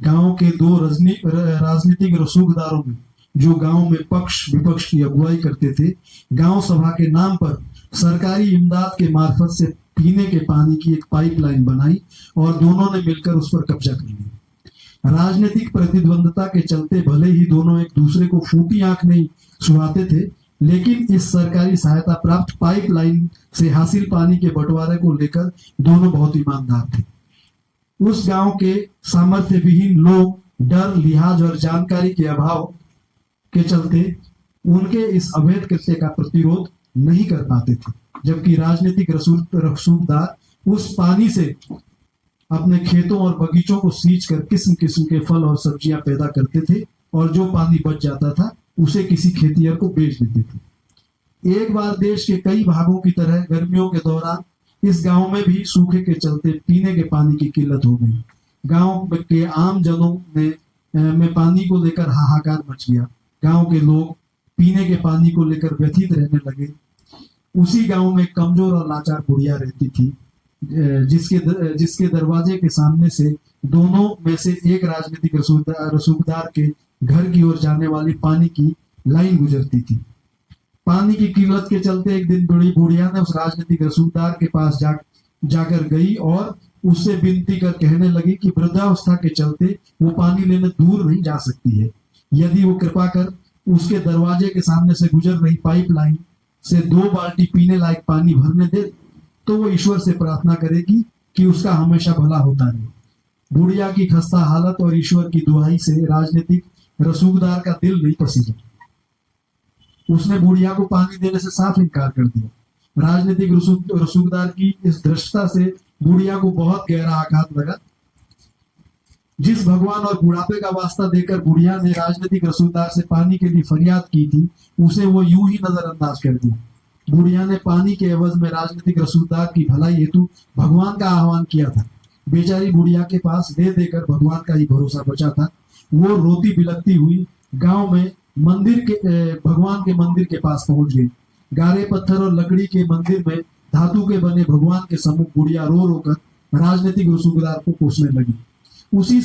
गांव के दो राजनीतिक रसूखदारों में, जो गांव में पक्ष विपक्ष की अगुवाई करते थे, गांव सभा के नाम पर सरकारी इमदाद के मार्फत से पीने के पानी की एक पाइपलाइन बनाई और दोनों ने मिलकर उस पर कब्जा कर लिया। राजनीतिक प्रतिद्वंदता के चलते भले ही दोनों एक दूसरे को फूटी आंख नहीं सुहाते थे, लेकिन इस सरकारी सहायता प्राप्त पाइपलाइन से हासिल पानी के बंटवारे को लेकर दोनों बहुत ईमानदार थे। उस गांव के सामर्थ्य विहीन लोग डर, लिहाज और जानकारी के अभाव के चलते उनके इस अवैध कृत्य का प्रतिरोध नहीं कर पाते थे, जबकि राजनीतिक रसूखदार उस पानी से अपने खेतों और बगीचों को सींच कर किस्म किस्म के फल और सब्जियां पैदा करते थे, और जो पानी बच जाता था उसे किसी खेतिहर को बेच देते थे। एक बार देश के कई भागों की तरह गर्मियों के दौरान इस गांव में भी सूखे के चलते पीने के पानी की किल्लत हो गई। गांव के आम जनों में पानी को लेकर हाहाकार मच गया। गांव के लोग पीने के पानी को लेकर व्यथित रहने लगे। उसी गांव में कमजोर और लाचार बुढ़िया रहती थी, जिसके दरवाजे के सामने से दोनों में से एक राजनीतिक रसूखदार के घर की ओर जाने वाली पानी की लाइन गुजरती थी। पानी की किल्लत के चलते एक दिन बड़ी बुढ़िया ने उस राजनीतिक रसूखदार के पास जाकर गई और उससे विनती कर कहने लगी कि वृद्धावस्था के चलते वो पानी लेने दूर नहीं जा सकती है। यदि वो कृपा कर उसके दरवाजे के सामने से गुजर रही पाइपलाइन से 2 बाल्टी पीने लायक पानी भरने दे, तो वो ईश्वर से प्रार्थना करेगी कि उसका हमेशा भला होता रहे। बुढ़िया की खस्ता हालत और ईश्वर की दुआई से राजनीतिक रसूखदार का दिल नहीं पसीजा। उसने बुढ़िया को पानी देने से साफ इनकार कर दिया। राजनीतिक रसूखदार की इस धृष्टता से बुढ़िया को बहुत गहरा आघात लगा। जिस भगवान और बुढ़ापे का वास्ता देकर बुढ़िया ने राजनीतिक रसूखदार से पानी के लिए फरियाद की थी, उसे वो यूं ही नजरअंदाज कर दिया। बुढ़िया ने पानी के एवज में राजनीतिक रसूखदार की भलाई हेतु भगवान का आह्वान किया था। बेचारी बुढ़िया के पास दे देकर भगवान का ही भरोसा बचा था। वो रोती बिलखती हुई गांव में भगवान के मंदिर के पास पहुंच गई। गारे पत्थर और लकड़ी के मंदिर में धातु के बने भगवान के सम्मुख बुढ़िया रो रोकर राजनीतिक रसूखदार को कोसने लगी। उसी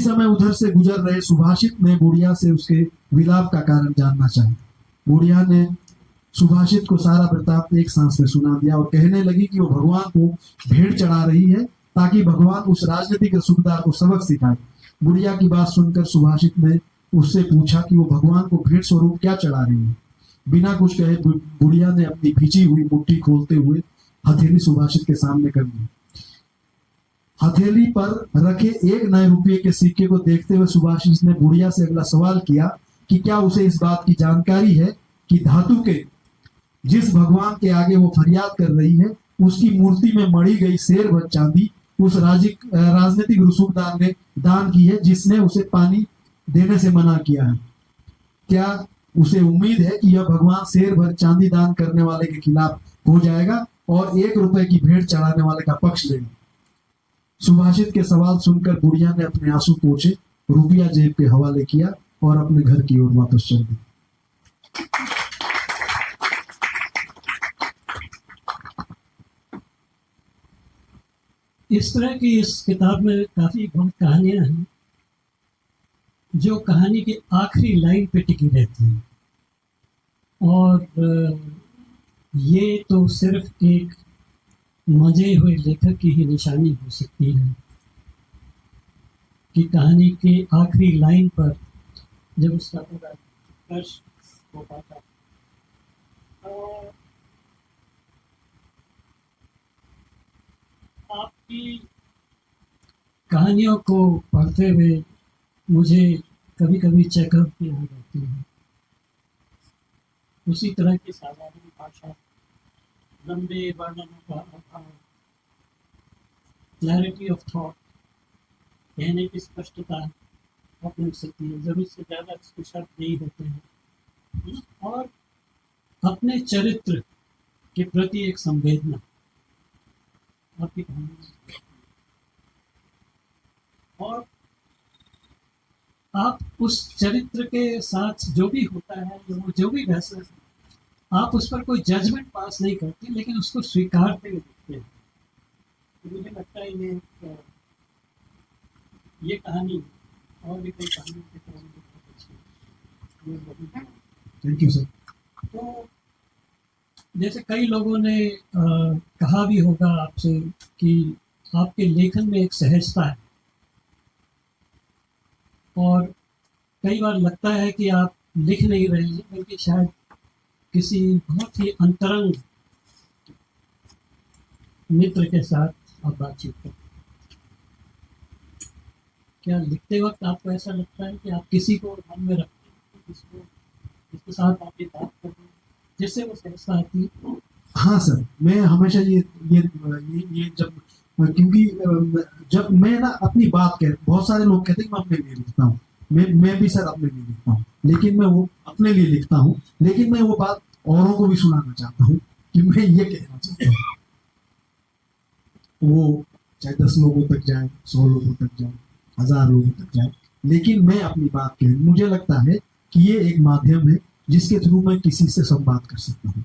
समय उधर से गुजर रहे सुभाषित ने बुढ़िया से उसके विलाप का कारण जानना चाहा। बुढ़िया ने सुभाषित को सारा वृत्तांत एक सांस में सुना दिया और कहने लगी कि वो भगवान को भेंट चढ़ा रही है ताकि भगवान उस राजनीतिक रसूखदार को सबक सिखाए। बुढ़िया की बात सुनकर सुभाषित ने उससे पूछा कि वो भगवान को भेंट स्वरूप क्या चढ़ा रही है। बिना कुछ कहे बुढ़िया ने अपनी भिजी हुई मुट्ठी खोलते हुए हथेली सुभाषित के सामने कर दी। हथेली पर रखे 1 नए रुपये के सिक्के को देखते हुए सुभाषित ने बुढ़िया से अगला सवाल किया कि क्या उसे इस बात की जानकारी है कि धातु के जिस भगवान के आगे वो फरियाद कर रही है उसकी मूर्ति में मढ़ी गई शेर भर चांदी उस राजनीतिक रसूखदार ने दान की है जिसने उसे पानी देने से मना किया है। क्या उसे उम्मीद है कि यह भगवान शेर भर चांदी दान करने वाले के खिलाफ हो जाएगा और 1 रुपए की भेंट चढ़ाने वाले का पक्ष लेगा? सुभाषित के सवाल सुनकर बुढ़िया ने अपने आंसू पोंछे, रुपया जेब के हवाले किया और अपने घर की ओर वापस चल दी। इस तरह की इस किताब में काफी बहुत कहानियां हैं जो कहानी की आखिरी लाइन पे टिकी रहती हैं, और ये तो सिर्फ एक मजे हुए लेखक की ही निशानी हो सकती है कि कहानी के आखिरी लाइन पर जब उसका पूरा कर्ष हो पाता है। और आपकी कहानियों को पढ़ते हुए मुझे कभी कभी चेकअप की याद आती है। उसी तरह की साधारण भाषा, लंबे वर्णनों का अभाव, क्लैरिटी ऑफ थॉट, कहने की स्पष्टता अपनी सकती है, जरूरत से ज़्यादा इसके शब्द नहीं होते हैं, और अपने चरित्र के प्रति एक संवेदना आपकी कहानी में। और आप उस चरित्र के साथ जो भी होता है, जो भी बहस है, आप उस पर कोई जजमेंट पास नहीं करते, लेकिन उसको स्वीकारते हुए देखते हैं। तो मुझे लगता है ये कहानी और भी कई कहानियों की तरह बहुत अच्छी है। Thank you sir. तो जैसे कई लोगों ने कहा भी होगा आपसे कि आपके लेखन में एक सहजता है, और कई बार लगता है कि आप लिख नहीं रहे हैं बल्कि शायद किसी बहुत ही अंतरंग मित्र के साथ आप बातचीत करते हैं। क्या लिखते वक्त आपको ऐसा लगता है कि आप किसी को मन में रखते हैं, जिसके साथ आप ये बात करते हैं, जिससे वो सहजता आती है? हाँ सर, मैं हमेशा ये जब क्योंकि जब मैं ना अपनी बात कह, बहुत सारे लोग कहते हैं कि मैं अपने लिए लिखता हूँ, मैं भी सर अपने लिए लिखता हूँ, लेकिन मैं वो अपने लिए लिखता हूँ, लेकिन मैं वो बात औरों को भी सुनाना चाहता हूँ कि मैं ये कहना चाहता हूँ। वो चाहे 10 लोगों तक जाए, 100 लोगों तक जाए, 1000 लोगों तक जाए, लेकिन मैं अपनी बात कह, मुझे लगता है कि ये एक माध्यम है जिसके थ्रू मैं किसी से संवाद कर सकता हूँ,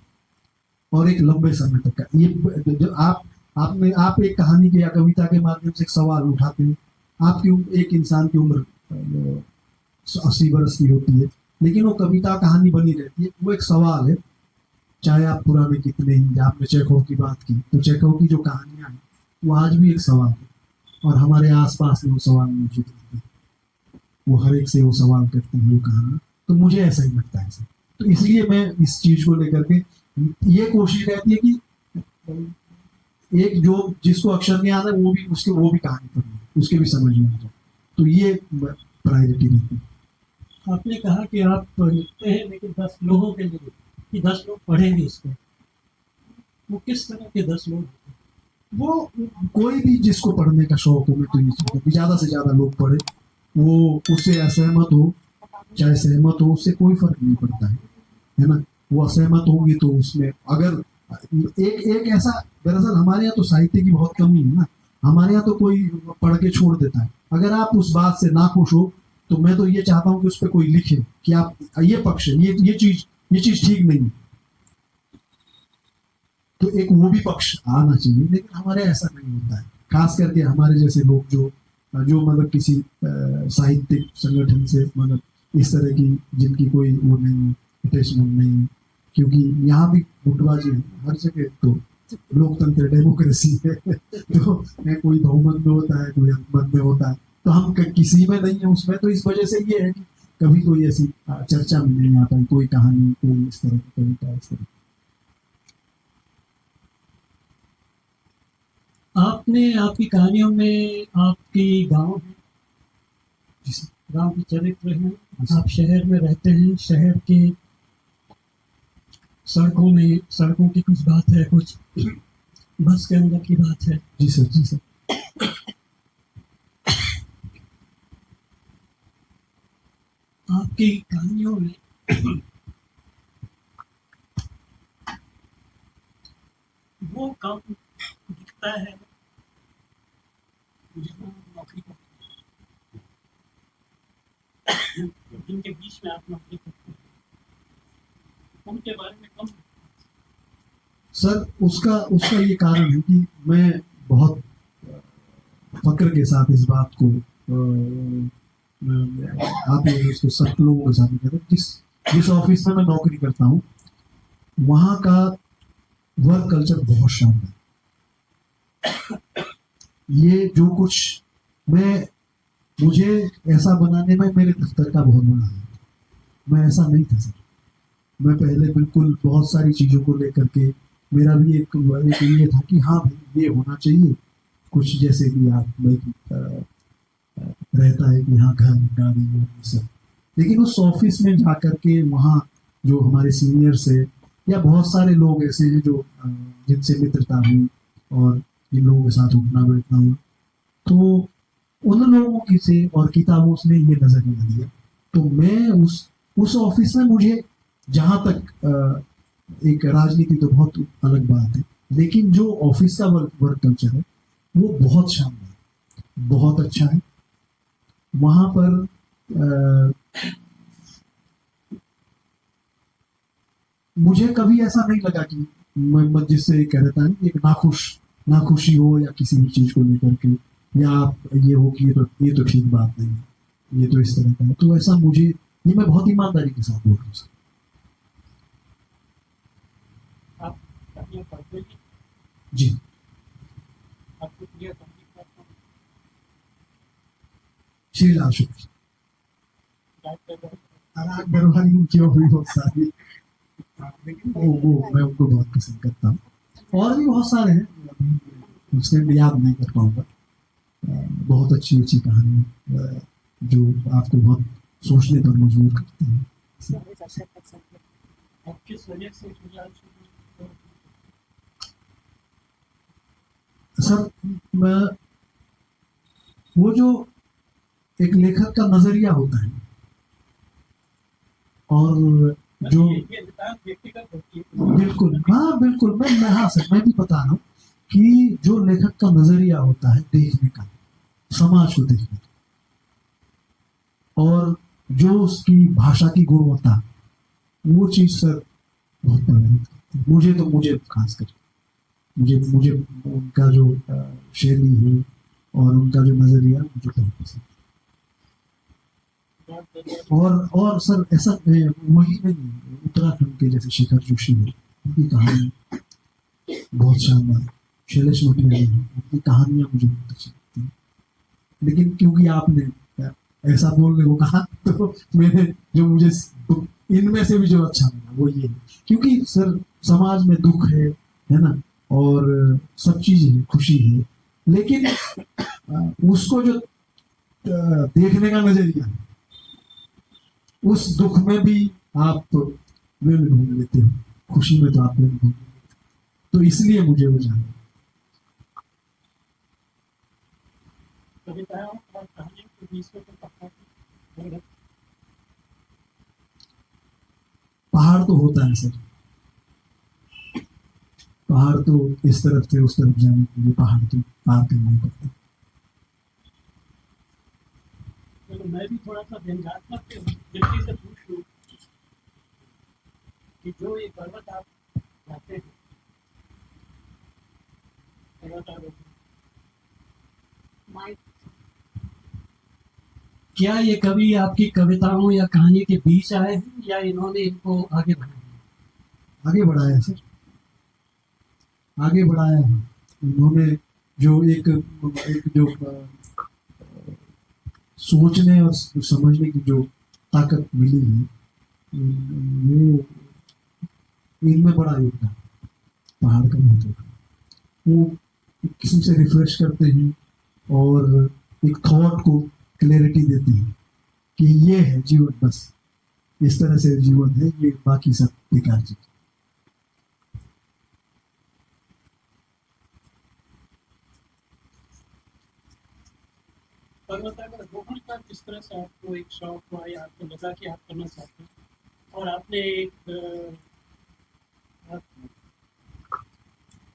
और एक लंबे समय तक का। ये जो आप एक कहानी के या कविता के माध्यम से एक सवाल उठाते हैं, आपकी एक इंसान की उम्र 80 वर्ष की होती है, लेकिन वो कविता कहानी बनी रहती है, वो एक सवाल है। चाहे आप पुराने कितने ही, आपने चेखोव की बात की, तो चेखोव की जो कहानियां हैं वो आज भी एक सवाल है, और हमारे आसपास में वो सवाल मौजूद रहते हैं, वो हर एक से वो सवाल करते हैं वो कहानी। तो मुझे ऐसा ही लगता है सर। तो इसलिए मैं इस चीज को लेकर के ये कोशिश रहती है कि एक जो जिसको अक्षर नहीं आता वो भी कहानी पढ़नी, उसके भी समझ में आ जाए, तो ये प्रायोरिटी रहती है। आपने कहा कि आप लिखते हैं लेकिन 10 लोगों के लिए, कि 10 लोग पढ़ेंगे इसको, वो किस तरह के 10 लोग? वो कोई भी जिसको पढ़ने का शौक हो, मैं तो ये चाहता हूँ ज्यादा से ज्यादा लोग पढ़े, वो उससे असहमत हो चाहे सहमत हो, उससे कोई फर्क नहीं पड़ता है ना। वो असहमत होंगे तो उसमें अगर एक ऐसा, दरअसल हमारे यहाँ तो साहित्य की बहुत कमी है ना, हमारे यहाँ तो कोई पढ़ के छोड़ देता है। अगर आप उस बात से ना खुश हो तो मैं तो ये चाहता हूँ कि उस पर कोई लिखे कि आप ये पक्ष है, ये चीज ठीक नहीं, तो एक वो भी पक्ष आना चाहिए, लेकिन हमारे ऐसा नहीं होता है। खास करके हमारे जैसे लोग जो मतलब किसी साहित्यिक संगठन से मतलब इस तरह की जिनकी कोई वो नहीं, अटैचमेंट नहीं, क्योंकि यहाँ भी गुटबाजी है हर जगह, तो लोकतंत्र डेमोक्रेसी है तो कोई बहुमत में होता है, कोई अल्पमत में होता है, तो हम किसी में नहीं है उसमें। तो इस वजह से ये है कि कभी कोई ऐसी चर्चा में नहीं आ पाई, कोई कहानी, कोई इस तरह की कविता, इस तरह? आपने आपकी कहानियों में आपकी गांव जिस गांव के चरित्र हैं। आप शहर में रहते हैं, शहर के सड़कों की कुछ बात है, कुछ बस के अंदर की बात है। जी सर, जी सर। आपकी कहानियों में वो काम दिखता है जहाँ नौकरी करते हैं, जिनके बीच में आप नौकरी करते हैं, उनके बारे में कम। सर उसका उसका ये कारण है कि मैं बहुत फक्र के साथ इस बात को आप लोग इसको सब लोगों के साथ में कहते हैं, जिस ऑफिस में मैं नौकरी करता हूँ वहाँ का वर्क कल्चर बहुत शानदार। ये जो कुछ मुझे ऐसा बनाने में मेरे दफ्तर का बहुत बड़ा है। मैं ऐसा नहीं था सर। मैं पहले बिल्कुल बहुत सारी चीज़ों को लेकर के मेरा भी एक ये था कि हाँ भाई ये होना चाहिए कुछ, जैसे कि आप भाई रहता है कि हाँ घर गाड़ी और ये सब। लेकिन उस ऑफिस में जा कर के वहाँ जो हमारे सीनियर्स है या बहुत सारे लोग ऐसे हैं जो जिनसे मित्रता हुई और जिन लोगों के साथ उठना बैठना हुआ, तो उन लोगों की से और किताबों से ये नजरिया दिया। तो मैं उस ऑफिस में मुझे जहाँ तक एक राजनीति तो बहुत अलग बात है, लेकिन जो ऑफिस का वर्क कल्चर है वो बहुत शानदार, बहुत अच्छा है। वहाँ पर मुझे कभी ऐसा नहीं लगा कि मैं जिससे कह रहता है एक नाखुशी हो या किसी भी चीज को लेकर के, या आप ये हो कि ये तो ठीक बात नहीं है, ये तो इस तरह का है। तो ऐसा ये मैं बहुत ईमानदारी के साथ बोल रहा हूँ। आप कहानियाँ पढ़ते हैं? जी। आपको प्रिय संगीतकार कौन? श्रीलाल शुक्ल। राग दरबारी उनकी और भी बहुत सारी, लेकिन वो मैं उनको बहुत पसंद करता हूँ। और भी बहुत सारे हैं, उसके याद नहीं कर पाऊंगा। बहुत अच्छी अच्छी कहानी जो आपको बहुत सोचने पर मजबूर करती है। सर वो जो एक लेखक का नजरिया होता है और जो बिल्कुल, हाँ बिल्कुल, मैं हाँ सर मैं भी बता रहा हूँ कि जो लेखक का नजरिया होता है देखने का, समाज को देखने का, और जो उसकी भाषा की गुणवत्ता, वो चीज सर बहुत प्रभावित करती है मुझे खासकर मुझे उनका जो शैली है और उनका जो नजरिया मुझे बहुत पसंद है। और सर ऐसा वही नहीं, उत्तराखंड के जैसे शेखर जोशी है, उनकी कहानी बहुत शानदार है। शैलेश मोटियानी है, उनकी कहानियां मुझे बहुत अच्छी लगती हैं। लेकिन क्योंकि आपने ऐसा बोलने को कहा तो मैंने जो मुझे इनमें से भी जो अच्छा लगा वो ये है, क्योंकि सर समाज में दुख है ना, और सब चीजें है, खुशी है, लेकिन उसको जो देखने का नजरिया, उस दुख में भी आप वेल ढूंढ लेते हो, खुशी में तो आप वेल ढूंढ लेते हो। तो इसलिए मुझे वो जाना। पहाड़ तो होता है सर, पहाड़ तो इस तरफ से उस तरफ जाने के लिए पहाड़ तो पार करना ही पड़ता है। तो मैं भी थोड़ा सा व्यंग्यात्मक दृष्टि से पूछ लूं कि जो ये पर्वत आप जाते हैं, क्या ये कभी आपकी कविताओं या कहानी के बीच आए हैं या इन्होंने इनको आगे बढ़ाया? आगे बढ़ाया सर, आगे बढ़ाया है उन्होंने। जो एक जो सोचने और समझने की जो ताकत मिली है, वो इनमें बड़ा योगदान पहाड़ का भी होता है। वो किसी से रिफ्रेश करते हैं और एक थॉट को क्लैरिटी देते हैं कि ये है जीवन, बस इस तरह से जीवन है, ये बाकी सब बेकार चीज। पर्वतारोहण रोहन का किस तरह से आपको एक शौक हुआ या आपको लगा कि आप करना चाहते हैं, और आपने एक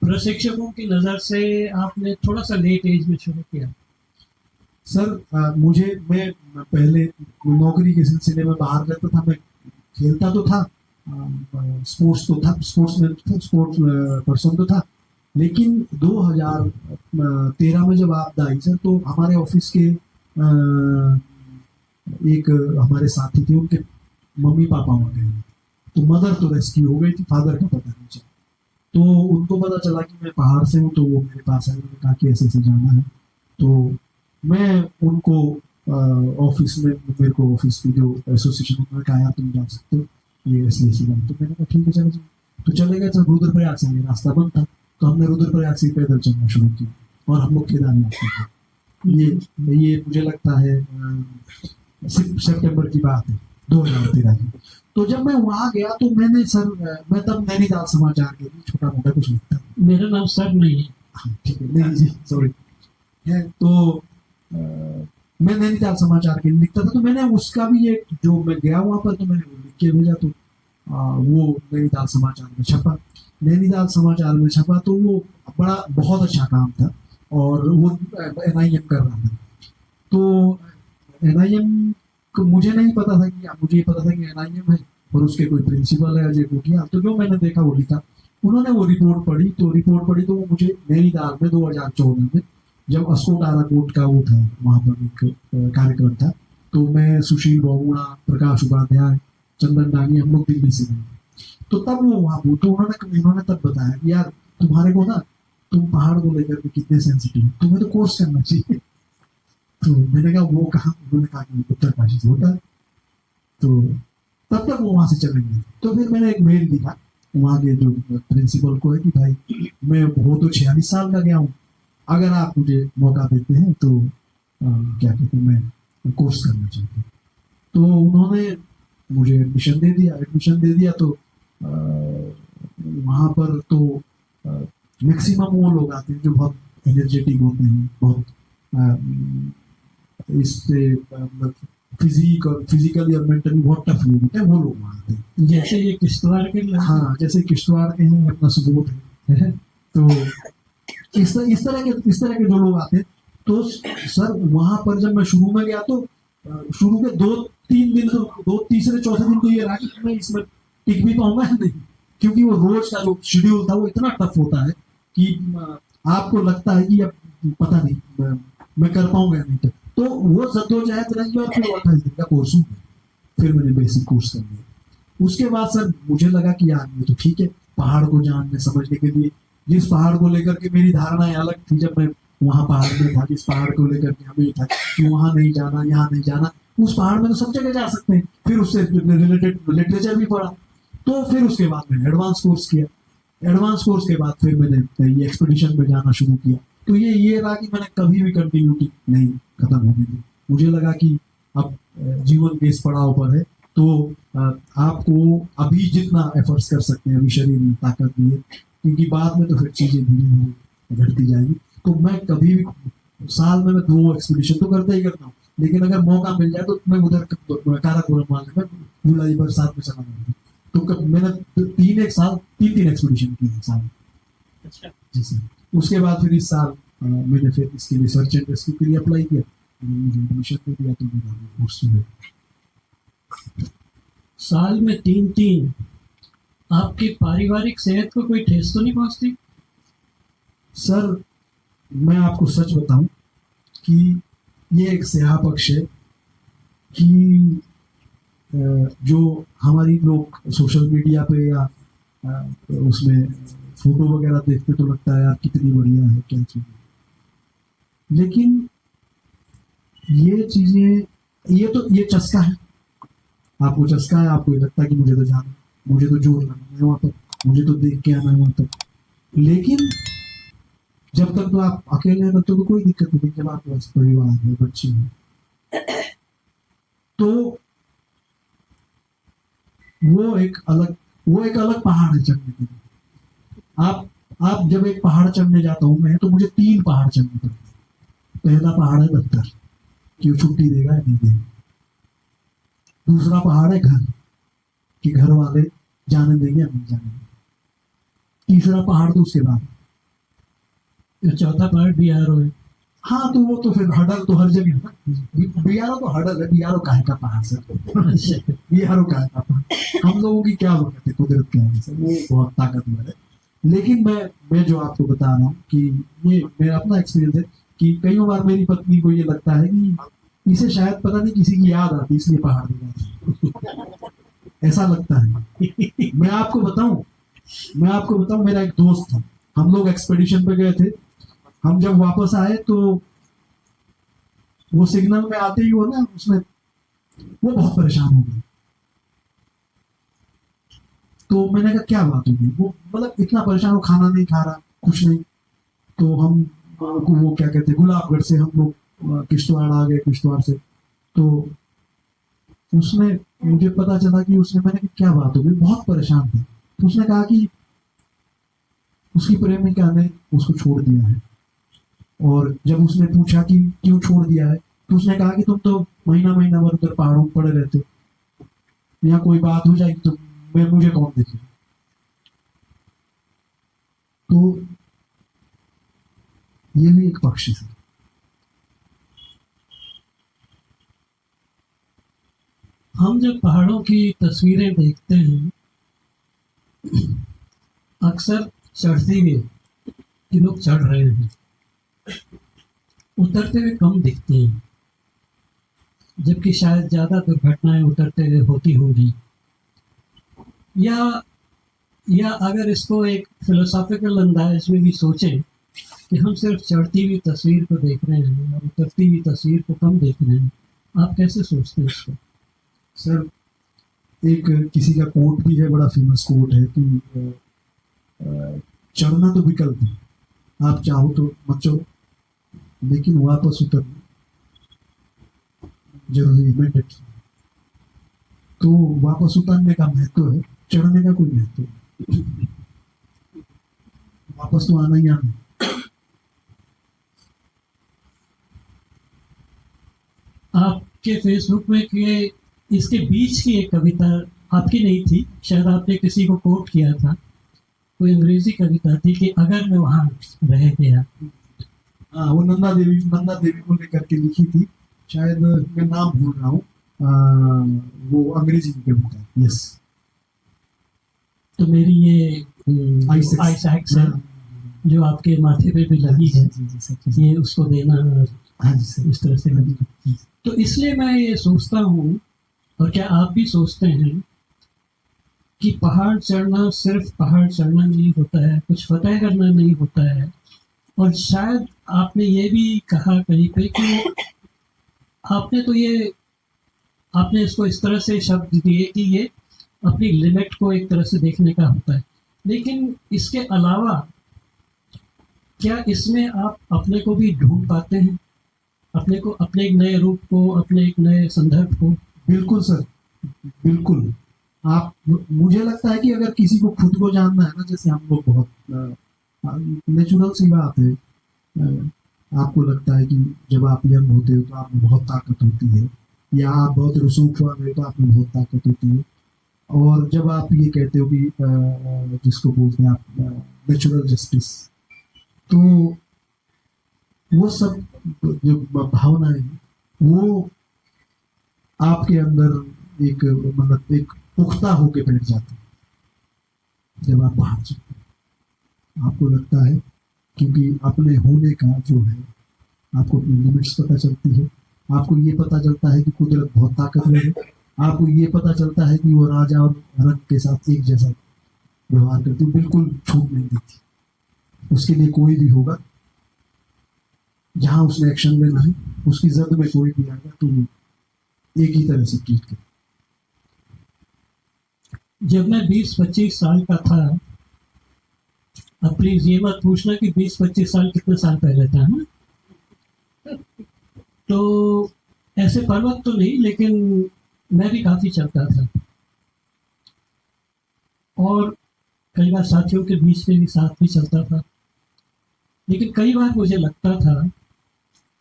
प्रशिक्षकों की नज़र से आपने थोड़ा सा लेट एज में शुरू किया? सर मैं पहले नौकरी के सिलसिले में बाहर रहता था। मैं खेलता तो था, स्पोर्ट्स तो था, स्पोर्ट्समैन था, स्पोर्ट्स पर्सन तो था, लेकिन 2013 में जब आपदा आई सर, तो हमारे ऑफिस के एक हमारे साथी थे, उनके मम्मी पापा वहाँ गए, तो मदर तो रेस्क्यू हो गई थी, फादर का पता नहीं चला। तो उनको पता चला कि मैं पहाड़ से हूँ, तो वो मेरे पास आए, उन्होंने कहा कि ऐसे ऐसे जाना है। तो मैं उनको ऑफिस में, मेरे को ऑफिस की जो एसोसिएशन, उन्होंने कहा यार तुम जा सकते हो, ये ऐसी ऐसी बात। तो मैंने कहा ठीक है चलो। तो चले गए। तो रुद्रप्रयाग से ये रास्ता बंद था, तो हमने रुद्रप्रयाग से पैदल चलना शुरू किया और हम लोग केदारनाथ गए। ये मुझे लगता है सितंबर की बात है, 2013 की। तो जब मैं वहां गया तो मैंने सर, मैं तब नैनीताल समाचार के लिए छोटा मोटा कुछ लिखता था। मेरा नाम सर नहीं है। हाँ, ठीक है, नहीं जी, सॉरी है। तो मैं नैनीताल समाचार के लिए लिखता था, तो मैंने उसका भी एक, जो मैं गया वहां पर, तो मैंने वो लिख के भेजा। तो वो नैनीताल समाचार में छपा। नैनीताल समाचार में छपा तो वो बहुत अच्छा काम था, और वो NIM कर रहा था। तो NIM को मुझे नहीं पता था कि, मुझे पता था कि NIM है और उसके कोई प्रिंसिपल है अजय कोटिया। तो जो मैंने देखा वो लिखा। उन्होंने वो रिपोर्ट पढ़ी, तो वो मुझे नैनीताल में 2014 में, जब अस्कोट आराकोट का वो था, वहाँ पर एक कार्यक्रम था, तो मैं, सुशील बहुगुणा, प्रकाश उपाध्याय, चंदन डांगी, हम लोग दिल्ली से गए। तो तब वो वहाँ, तो उन्होंने तब बताया कि यार तुम्हारे को ना, तुम पहाड़ को लेकर के कितने सेंसिटिव, तुम्हें तो कोर्स करना चाहिए। तो मैंने कहा वो कहा, उन्होंने कहा कि उत्तरकाशी से होता है। तो तब तक वो वहां से चले गए। तो फिर मैंने एक मेल लिखा वहाँ के जो प्रिंसिपल को है कि भाई मैं हो तो 46 साल का गया हूँ, अगर आप मुझे मौका देते हैं तो क्या कहते हैं, मैं कोर्स करना चाहता हूँ। तो उन्होंने मुझे एडमिशन दे दिया। तो वहाँ पर तो मैक्सिमम वो लोग आते हैं जो बहुत एनर्जेटिक होते हैं, बहुत इससे फिजिकली और मेंटली बहुत टफ लोग होते हैं, वो लोग वहाँ आते हैं। जैसे ये किश्तवाड़ के लोग? हाँ, जैसे किश्तवाड़ के हैं, अपना सुबोध है। तो इस तरह के जो लोग आते हैं। तो सर वहां पर जब मैं शुरू में गया, तो शुरू के 2-3 दिन, तो तीसरे चौथे दिन तो ये रहा कि मैं इसमें टिक भी पाऊंगा या नहीं, क्योंकि वो रोज का जो शेड्यूल था वो इतना टफ होता है कि आपको लगता है कि अब पता नहीं मैं कर पाऊंगा या नहीं। तो वो जद्दोजहद रही, और फिर 28 दिन का कोर्स हुआ। फिर मैंने बेसिक कोर्स कर लिया। उसके बाद सर मुझे लगा कि यार ये तो ठीक है, पहाड़ को जानने समझने के लिए, जिस पहाड़ को लेकर के मेरी धारणाएं अलग थी जब मैं वहां पहाड़ में था, जिस पहाड़ को लेकर के हमें था कि वहां नहीं जाना, यहाँ नहीं जाना, उस पहाड़ में तो सब जगह जा सकते हैं। फिर उससे रिलेटेड लिटरेचर भी पढ़ा। तो फिर उसके बाद मैंने एडवांस कोर्स किया। एडवांस कोर्स के बाद फिर मैंने ये एक्सपीडिशन में जाना शुरू किया। तो ये रहा कि मैंने कभी भी कंटिन्यूटी नहीं खत्म होने दी। मुझे लगा कि अब जीवन के इस पड़ाव पर है, तो आपको अभी जितना एफर्ट्स कर सकते हैं, अभी शरीर में ताकत भी है, क्योंकि बाद में तो फिर चीजें धीरे धीरे घटती जाएगी। तो मैं कभी भी, साल में मैं 2 एक्सपीडिशन तो करता ही करता हूँ, लेकिन अगर मौका मिल जाए तो मैं उधर काराकोरम वाले में जुलाई बरसात में चला जाता हूँ। तो मैंने 3 एक्सपीडिशन की है साल। अच्छा जी सर। उसके बाद फिर इस साल मैंने फिर इसके लिए सर्च एंड रेस्क्यू के लिए अप्लाई किया, मुझे एडमिशन दे दिया, तो मेरा कोर्स हुआ। साल में 3 आपकी पारिवारिक सेहत को कोई ठेस तो नहीं पहुंचती? सर मैं आपको सच बताऊं कि ये एक स्याह पक्ष है कि जो हमारी लोग सोशल मीडिया पे या उसमें फोटो वगैरह देखते तो लगता है यार कितनी बढ़िया है, क्या चीज़ है। लेकिन ये चीजें, ये चस्का है। आपको चस्का है, आपको ये लगता है कि मुझे तो जाना है, मुझे तो जोर लगाना है वहां पर, मुझे तो देख के आना है वहां पर। लेकिन जब तक तो आप अकेले हैं तब तक तो कोई दिक्कत नहीं, जब आपके पास परिवार है, बच्चे हैं, तो वो एक अलग पहाड़ है चढ़ने के लिए। आप जब एक पहाड़ चढ़ने जाता हूँ मैं, तो मुझे 3 पहाड़ चढ़ने पड़ते हैं। पहला पहाड़ है दफ्तर, कि वो छुट्टी देगा या नहीं देगा। दूसरा पहाड़ है घर, कि घर वाले जाने देंगे या नहीं जाने देंगे। तीसरा पहाड़ तो उसके बाद। चौथा पार्ट भी आ रहा है। हाँ, तो वो तो फिर हडल तो हर जगह है ना। बीआरओ तो हडल है, बीआरओ काहे का पहाड़ सर। बीआरओ काहे का पहाड़, हम लोगों की क्या वक्त है कुदरत के आगे सर, वो बहुत ताकतवर है। लेकिन मैं जो आपको बता रहा हूँ कि ये मेरा अपना एक्सपीरियंस है, कि कई बार मेरी पत्नी को ये लगता है कि इसे शायद पता नहीं किसी की याद आती इसलिए पहाड़ पे जाती है। ऐसा लगता है। मैं आपको बताऊं मेरा एक दोस्त था, हम लोग एक्सपेडिशन पे गए थे। हम जब वापस आए तो वो सिग्नल में आते ही वो ना उसमें वो बहुत परेशान हो गई। तो मैंने कहा क्या बात होगी, वो मतलब इतना परेशान, वो खाना नहीं खा रहा, कुछ नहीं। तो हम वो क्या कहते हैं, गुलाबगढ़ से हम लोग किश्तवाड़ आ गए, किश्तवाड़ से। तो उसने मुझे पता चला कि उसने, मैंने कहा क्या बात होगी, बहुत परेशान थी। तो उसने कहा कि उसकी प्रेमिका ने उसको छोड़ दिया है। और जब उसने पूछा कि क्यों छोड़ दिया है, तो उसने कहा कि तुम तो महीना महीना भर उधर पहाड़ों में पड़े रहते हो, यहाँ कोई बात हो जाएगी तो मुझे कौन देखेगा। तो ये भी एक पक्ष है। हम जब पहाड़ों की तस्वीरें देखते हैं, अक्सर चढ़ते हुए कि लोग चढ़ रहे हैं, उतरते हुए कम दिखते हैं, जबकि शायद ज़्यादा दुर्घटनाएं उतरते हुए होती होंगी। या अगर इसको एक फिलोसॉफिकल अंदाज में भी सोचें कि हम सिर्फ चढ़ती हुई तस्वीर को देख रहे हैं और उतरती हुई तस्वीर को कम देख रहे हैं, आप कैसे सोचते हैं इसको? सर, एक किसी का कोट भी है, बड़ा फेमस कोट है कि चढ़ना तो विकल्प है, आप चाहो तो मत चढ़ो, लेकिन वापस उतरना जरूरी है, मैंडेटरी। तो वापस उतरने का महत्व है, चढ़ने का कोई महत्व नहीं। वापस तो आना ही आना। आपके फेसबुक में कि इसके बीच की एक कविता आपकी नहीं थी, शायद आपने किसी को कोट किया था, कोई अंग्रेजी कविता थी कि अगर मैं वहां रह गया। हाँ, वो नंदा देवी को लेकर के लिखी थी, शायद मैं नाम भूल रहा हूँ। वो अंग्रेजी की कविता है। यस। तो मेरी ये आइसैक्स है जो आपके माथे पे भी लगी है, ये उसको देना। हाँ जी सर, इस तरह से लगी। तो इसलिए मैं ये सोचता हूँ, और क्या आप भी सोचते हैं, कि पहाड़ चढ़ना सिर्फ पहाड़ चढ़ना नहीं होता है, कुछ फतेह करना नहीं होता है। और शायद आपने ये भी कहा कहीं पे कि आपने इसको इस तरह से शब्द दिए कि ये अपनी लिमिट को एक तरह से देखने का होता है। लेकिन इसके अलावा क्या इसमें आप अपने को भी ढूंढ पाते हैं, अपने को, अपने एक नए रूप को, अपने एक नए संदर्भ को? बिल्कुल सर, बिल्कुल। आप, मुझे लगता है कि अगर किसी को खुद को जानना है ना, जैसे हम लोग बहुत नेचुरल सी बात है, आपको लगता है कि जब आप यंग होते हो तो आप में बहुत ताकत होती है, या आप बहुत रसूख वाले हो तो आप में बहुत ताकत होती है। और जब आप ये कहते हो कि जिसको बोलते हैं आप नेचुरल जस्टिस, तो वो सब जो भावनाएं हैं, वो आपके अंदर एक मतलब एक पुख्ता होके बैठ जाती है जब आप बाहर चलते हैं। आपको लगता है, क्योंकि अपने होने का जो है, आपको अपनी लिमिट्स पता चलती है, आपको ये पता चलता है कि कुदरत बहुत ताकतवर है, आपको ये पता चलता है कि वो राजा और रंग के साथ एक जैसा व्यवहार करती है, बिल्कुल छूट नहीं देती। उसके लिए कोई भी होगा, जहां उसने एक्शन लेना है, उसकी जद में कोई भी आएगा तो एक ही तरह से ट्रीट करे। जब मैं 20-25 साल का था, अब प्लीज ये मत पूछना कि 20-25 साल कितने साल पहले था, है ना? तो ऐसे पर्वत तो नहीं, लेकिन मैं भी काफी चलता था, और कई बार साथियों के बीच में भी साथ भी चलता था। लेकिन कई बार मुझे लगता था,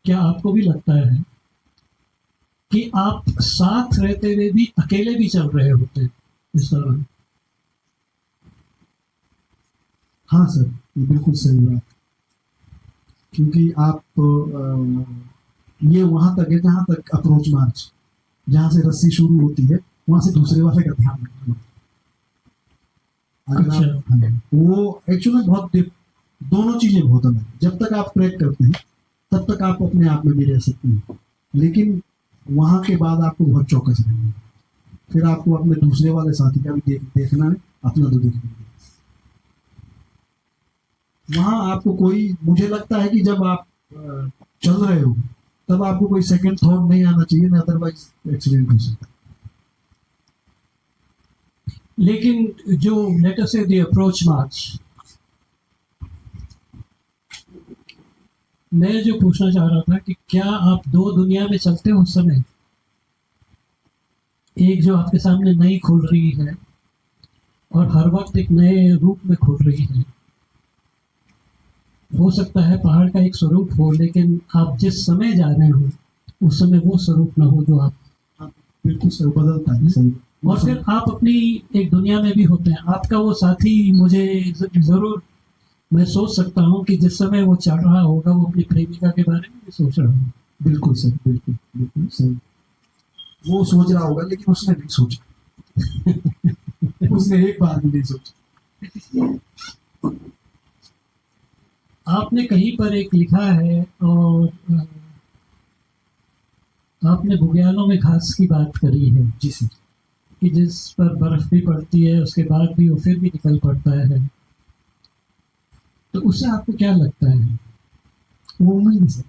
क्या आपको भी लगता है, कि आप साथ रहते हुए भी अकेले भी चल रहे होते हैं इस दौरान? हाँ सर, ये बिल्कुल सही बात। क्योंकि आप ये वहां तक है जहां तक अप्रोच मार्च, जहां से रस्सी शुरू होती है वहां से दूसरे वाले का ध्यान रखना। अगर अच्छा। आप वो एक्चुअली दोनों चीजें बहुत अलग हैं। जब तक आप ट्रैक करते हैं तब तक आप अपने आप में भी रह सकते हैं, लेकिन वहां के बाद आपको बहुत चौकस रहना है। फिर आपको अपने दूसरे वाले साथी का भी देखना है, अपना तो देखना है। वहां आपको कोई, मुझे लगता है कि जब आप चल रहे हो तब आपको कोई सेकंड थॉट नहीं आना चाहिए, ना अदरवाइज एक्सीडेंट हो सकता है। लेकिन जो लेट अस से द अप्रोच मार्च, मैं जो पूछना चाह रहा था कि क्या आप दो दुनिया में चलते हो उस समय? एक जो आपके सामने नई खुल रही है, और हर वक्त एक नए रूप में खुल रही है। हो सकता है पहाड़ का एक स्वरूप हो, लेकिन आप जिस समय जा रहे हो उस समय वो स्वरूप ना हो जो आप, हाँ, बिल्कुल सही, बदलता है सही। और फिर आप अपनी एक दुनिया में भी होते हैं। आपका वो साथी, मुझे जरूर, मैं सोच सकता हूँ कि जिस समय वो चढ़ रहा होगा वो अपनी प्रेमिका के बारे में भी सोच रहा होगा। बिल्कुल सर, बिल्कुल बिल्कुल सही। वो सोच रहा होगा लेकिन उसने नहीं सोचा। उसने एक बार भी नहीं सोचा। आपने कहीं पर एक लिखा है, और आपने बुग्यालों में घास की बात करी है, जी सर। कि जिस पर बर्फ भी पड़ती है उसके बाद भी वो फिर भी निकल पड़ता है। तो उससे आपको क्या लगता है? वो उम्मीद है सर,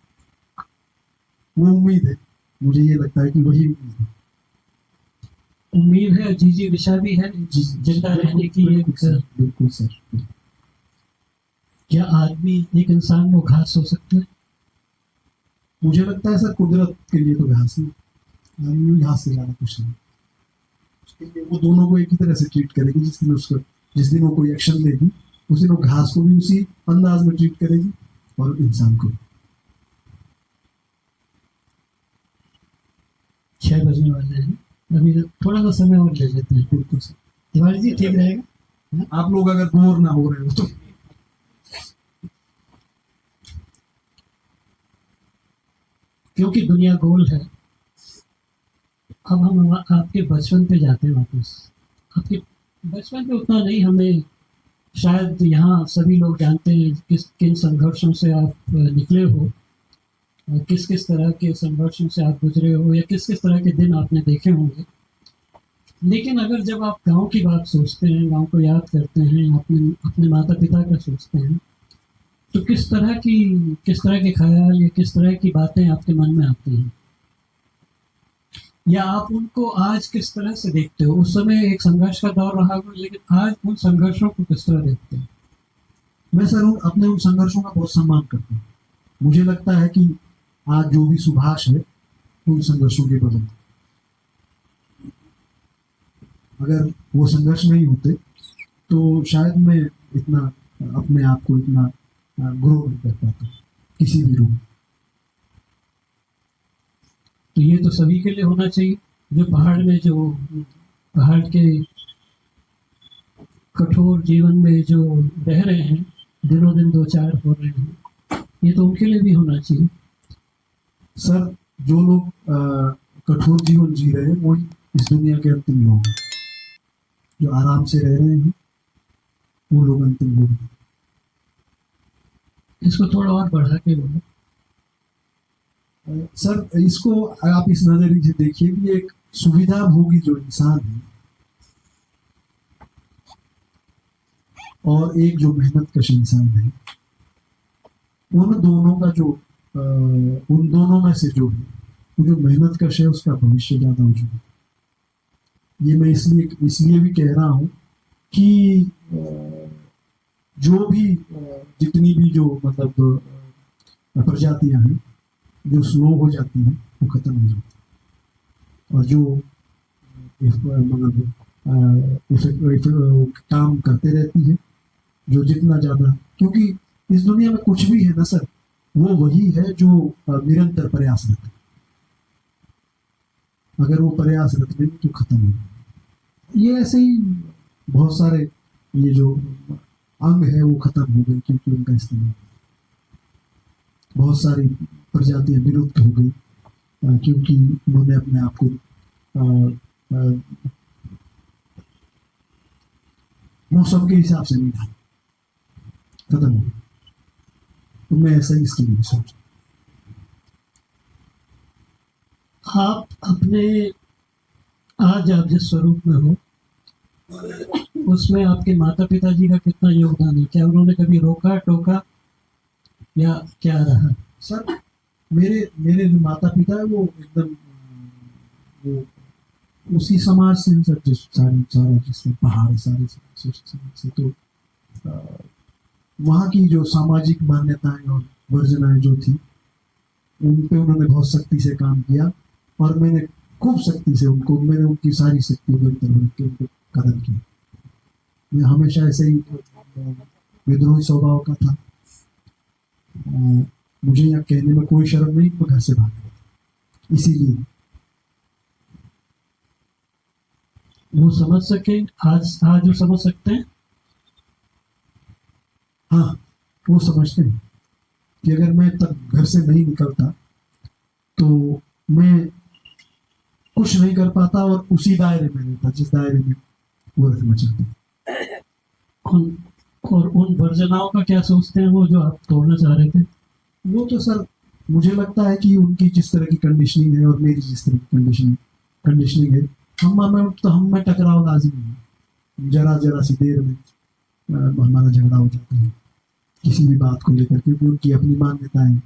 वो उम्मीद है। मुझे ये लगता है कि वही उम्मीद है। उम्मीद है, जीजी विशा भी है, जी जिंदा रहने की बिल्कुल एक। सर, बिल्कुल सर। क्या आदमी, एक इंसान वो घास हो सकता है? मुझे लगता है सर, कुदरत के लिए तो घास ही, आदमी भी घास से ज्यादा कुछ नहीं। उसके लिए वो दोनों को एक ही तरह से ट्रीट करेगी। जिस दिन वो कोई एक्शन लेगी उस दिन वो घास को भी उसी अंदाज में ट्रीट करेगी और इंसान को। 6 बजने वाले हैं, अभी थोड़ा सा समय और ले लेते हैं। बिल्कुल सर। तिवारी जी, ठीक रहेगा? आप लोग अगर बोर ना हो रहे हो तो। क्योंकि दुनिया गोल है। अब हम आपके बचपन पे जाते हैं वापस। आपके बचपन पे उतना नहीं, हमें शायद यहाँ सभी लोग जानते हैं किस किन संघर्षों से आप निकले हो, और किस किस तरह के संघर्षों से आप गुजरे हो, या किस किस तरह के दिन आपने देखे होंगे। लेकिन अगर जब आप गांव की बात सोचते हैं, गांव को याद करते हैं, अपने अपने माता पिता का सोचते हैं, तो किस तरह के ख्याल या किस तरह की बातें आपके मन में आती हैं? या आप उनको आज किस तरह से देखते हो? उस समय एक संघर्ष का दौर रहा होगा, लेकिन आज उन संघर्षों को किस तरह देखते हो? मैं सर अपने उन संघर्षों का बहुत सम्मान करता हूँ। मुझे लगता है कि आज जो भी सुभाष है उन संघर्षों के बदल, अगर वो संघर्ष नहीं होते तो शायद मैं इतना अपने आप को इतना ग्रो नहीं कर पाता किसी भी रूप। तो ये तो सभी के लिए होना चाहिए, जो पहाड़ के कठोर जीवन में जो रह रहे हैं, दिनों दिन दो चार हो रहे हैं, ये तो उनके लिए भी होना चाहिए। सर, जो लोग कठोर जीवन जी रहे हैं वही इस दुनिया के अंतिम लोग हैं। जो आराम से रह रहे हैं वो लोग अंतिम लोग हैं। इसको थोड़ा और बढ़ा के बोलो। सर, इसको आप इस नजरिए से देखिए कि एक सुविधा भोगी जो इंसान है और एक जो मेहनत कश इंसान है, उन दोनों का जो उन दोनों में से जो है वो जो मेहनत कश है उसका भविष्य ज्यादा उज्जवल है। ये मैं इसलिए इसलिए भी कह रहा हूँ कि जो भी जितनी भी जो मतलब प्रजातियां हैं जो स्लो हो जाती हैं वो खत्म हो जाती हैं, और जो मतलब काम करते रहती है, जो जितना ज्यादा, क्योंकि इस दुनिया में कुछ भी है ना सर, वो वही है जो निरंतर प्रयासरत है। अगर वो प्रयासरत नहीं तो खत्म हो जाए। ये ऐसे ही बहुत सारे ये जो अंग है वो खत्म हो गए क्योंकि उनका इस्तेमाल, बहुत सारी प्रजातियां विलुप्त हो गई क्योंकि उन्होंने अपने आप को मौसम के हिसाब से नहीं ढाला, खत्म हो गई। तो मैं ऐसा ही इसके लिए सोच। आप अपने आज आप जिस स्वरूप में हो उसमें आपके माता पिताजी का कितना योगदान है? क्या उन्होंने कभी रोका टोका या क्या रहा? सर मेरे मेरे जो माता पिता है वो एकदम वो उसी समाज से हैं सर, जिस सारा जिसमें पहाड़ सारे समाज से, तो वहाँ की जो सामाजिक मान्यताएं और वर्जनाएं जो थी उन पे उन्होंने बहुत सख्ती से काम किया, और मैंने खूब सख्ती से मैंने उनकी सारी शक्तियों को इस्तेमाल के उनको कदर किया। मैं हमेशा ऐसे ही विद्रोही स्वभाव का था। मुझे यहाँ कहने में कोई शर्म नहीं, मैं घर से भाग गया इसीलिए। वो समझ सके, आज आज वो समझ सकते हैं। हाँ, वो समझते हैं कि अगर मैं तब घर से नहीं निकलता तो मैं कुछ नहीं कर पाता, और उसी दायरे में रहता जिस दायरे में वो रखना चाहता। उन और उन वर्जनाओं का क्या सोचते हैं वो जो आप तोड़ना चाह रहे थे? वो तो सर मुझे लगता है कि उनकी जिस तरह की कंडीशनिंग है और मेरी जिस तरह की कंडीशनिंग है, हम में टकराव लाजिमी है। जरा जरा सी देर में हमारा झगड़ा हो जाता है किसी भी बात को लेकर, क्योंकि उनकी अपनी मान्यताएं,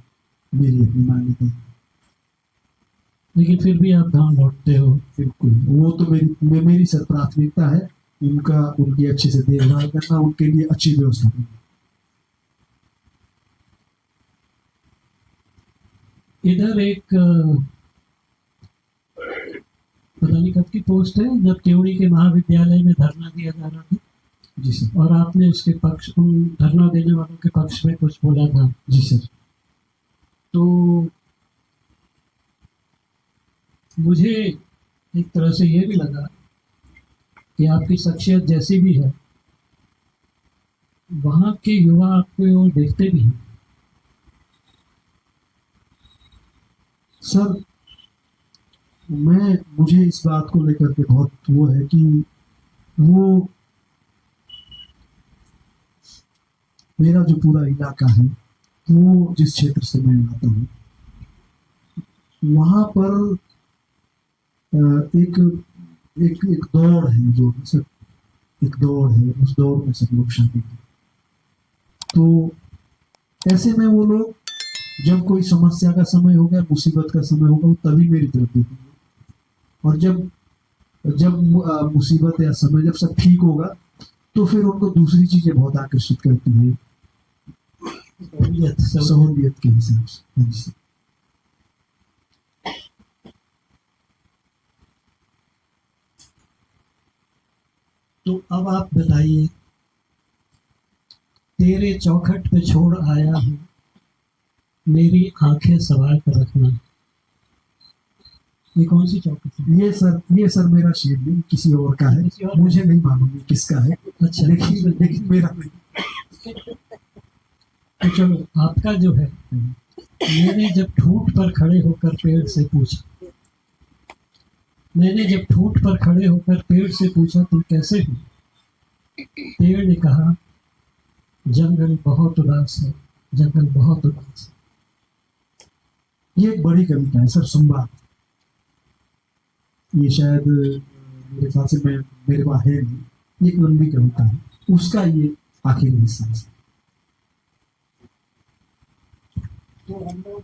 मेरी अपनी मान्यताएं। लेकिन फिर भी आप गांव लौटते हो। बिल्कुल, वो तो मेरी सर प्राथमिकता है उनकी अच्छे से देखभाल करना, उनके लिए अच्छी व्यवस्था करना। इधर एक पता नहीं कब की पोस्ट है, जब त्योड़ी के महाविद्यालय में धरना दिया जा रहा था जी सर। और आपने उसके पक्ष, उन धरना देने वालों के पक्ष में कुछ बोला था। जी सर। तो मुझे एक तरह से ये भी लगा कि आपकी शख्सियत जैसी भी है, वहाँ के युवा आपको और देखते भी हैं। सर मुझे इस बात को लेकर के बहुत वो है कि वो मेरा जो पूरा इलाका है, वो जिस क्षेत्र से मैं आता हूँ वहाँ पर एक एक एक दौड़ है, जो सर एक दौड़ है, उस दौड़ में सब लोग शामिल हैं। तो ऐसे में वो लोग जब कोई समस्या का समय होगा, मुसीबत का समय होगा, वो तभी मेरी तरफ देखेंगे, और जब जब मुसीबत या समय जब सब ठीक होगा तो फिर उनको दूसरी चीजें बहुत आकर्षित करती हैं, सहूलियत के हिसाब से। हाँ जी। तो अब आप बताइए, तेरे चौखट पे छोड़ आया हूँ, मेरी आंखें सवाल कर रखना। ये कौन सी चौखट है? ये सर मेरा शेर नहीं, किसी और का है, मुझे नहीं मालूम ये किसका है। अच्छा, लेकिन मेरा नहीं। तो चलो, आपका जो है, मैंने जब ठूंठ पर खड़े होकर पेड़ से पूछा, मैंने जब ठूंठ पर खड़े होकर पेड़ से पूछा तुम कैसे हो, पेड़ ने कहा जंगल बहुत उदास है, जंगल बहुत उदास है। ये एक बड़ी कविता है सर, संवाद। ये शायद मेरे ख्याल से मेरे पास है नहीं, ये एक लंबी कविता है, उसका ये आखिरी हिस्सा है। तो हम लोग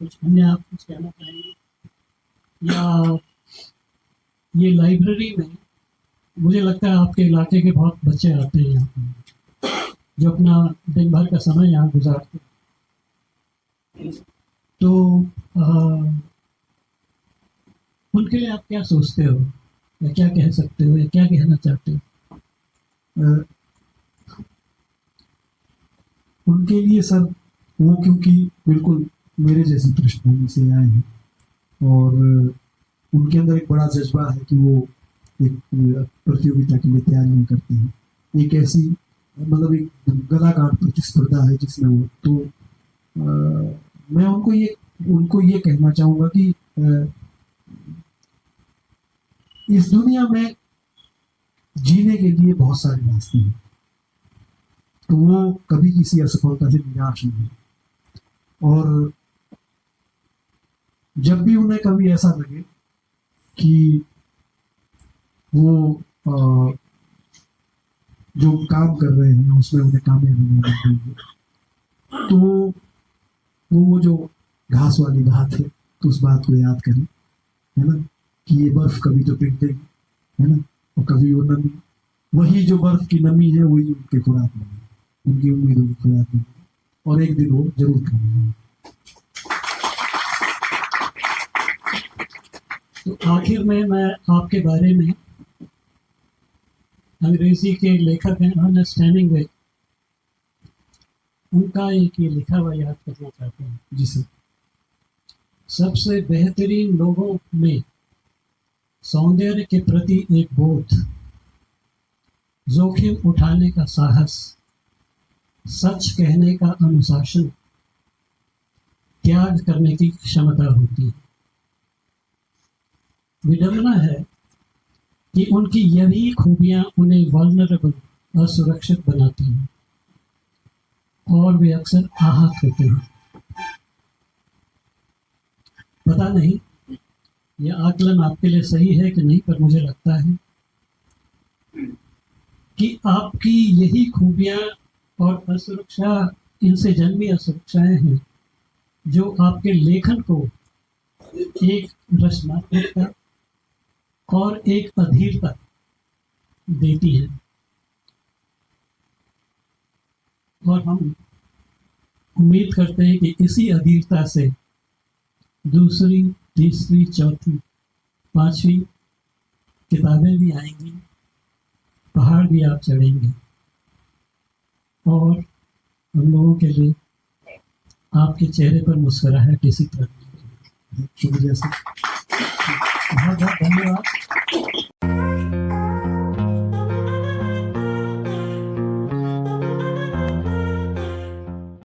कुछ अन्य आप कुछ कहना चाहेंगे? या ये लाइब्रेरी में मुझे लगता है आपके इलाके के बहुत बच्चे आते हैं यहाँ पे, जो अपना दिन भर का समय यहाँ गुजारते हैं। तो उनके लिए आप क्या सोचते हो, या क्या कह सकते हो, या क्या कहना चाहते हो? अ, उनके लिए सर, वो क्योंकि बिल्कुल मेरे जैसी पृष्ठभूमि से आए हैं और उनके अंदर एक बड़ा जज्बा है कि वो एक प्रतियोगिता के लिए तैयारियां करते हैं। एक ऐसी मतलब एक गलागाट प्रतिस्पर्धा है जिसमें वो तो मैं उनको ये कहना चाहूँगा कि इस दुनिया में जीने के लिए बहुत सारे रास्ते हैं, तो वो कभी किसी असफलता से निराश नहीं है। और जब भी उन्हें कभी ऐसा लगे कि वो जो काम कर रहे हैं उसमें उन्हें कामयाबी नहीं मिल रही है, तो वो जो घास वाली बात है, तो उस बात को याद करें, है ना, कि ये बर्फ कभी तो पिघलेगी, है ना, और कभी वो नमी, वही जो बर्फ की नमी है वही उनकी खुराक बनेगी, उनकी उम्मीदों की खुराक बनेगी, और एक दिन वो जरूर करेंगे। तो आखिर में मैं आपके बारे में अंग्रेजी के लेखक हैं अर्नेस्ट हेमिंग्वे, उनका एक ये लिखा हुआ याद करना चाहते हैं। जी सर। सबसे बेहतरीन लोगों में सौंदर्य के प्रति एक बोध, जोखिम उठाने का साहस, सच कहने का अनुशासन, त्याग करने की क्षमता होती है। विडंबना है कि उनकी यही खूबियां उन्हें वल्नरेबल, असुरक्षित बनाती हैं और वे अक्सर आहत होते हैं। पता नहीं यह आकलन आपके लिए सही है कि नहीं, पर मुझे लगता है कि आपकी यही खूबियां और असुरक्षा, इनसे जन्मी असुरक्षाएं हैं जो आपके लेखन को एक रचनात्मकता और एक अधीरता देती है। और हम उम्मीद करते हैं कि इसी अधीरता से दूसरी, तीसरी, चौथी, पांचवी किताबें भी आएंगी, पहाड़ भी आप चढ़ेंगे, और हम लोगों के लिए आपके चेहरे पर मुस्कुराहट इसी तरह। शुक्रिया सर, बहुत बहुत धन्यवाद।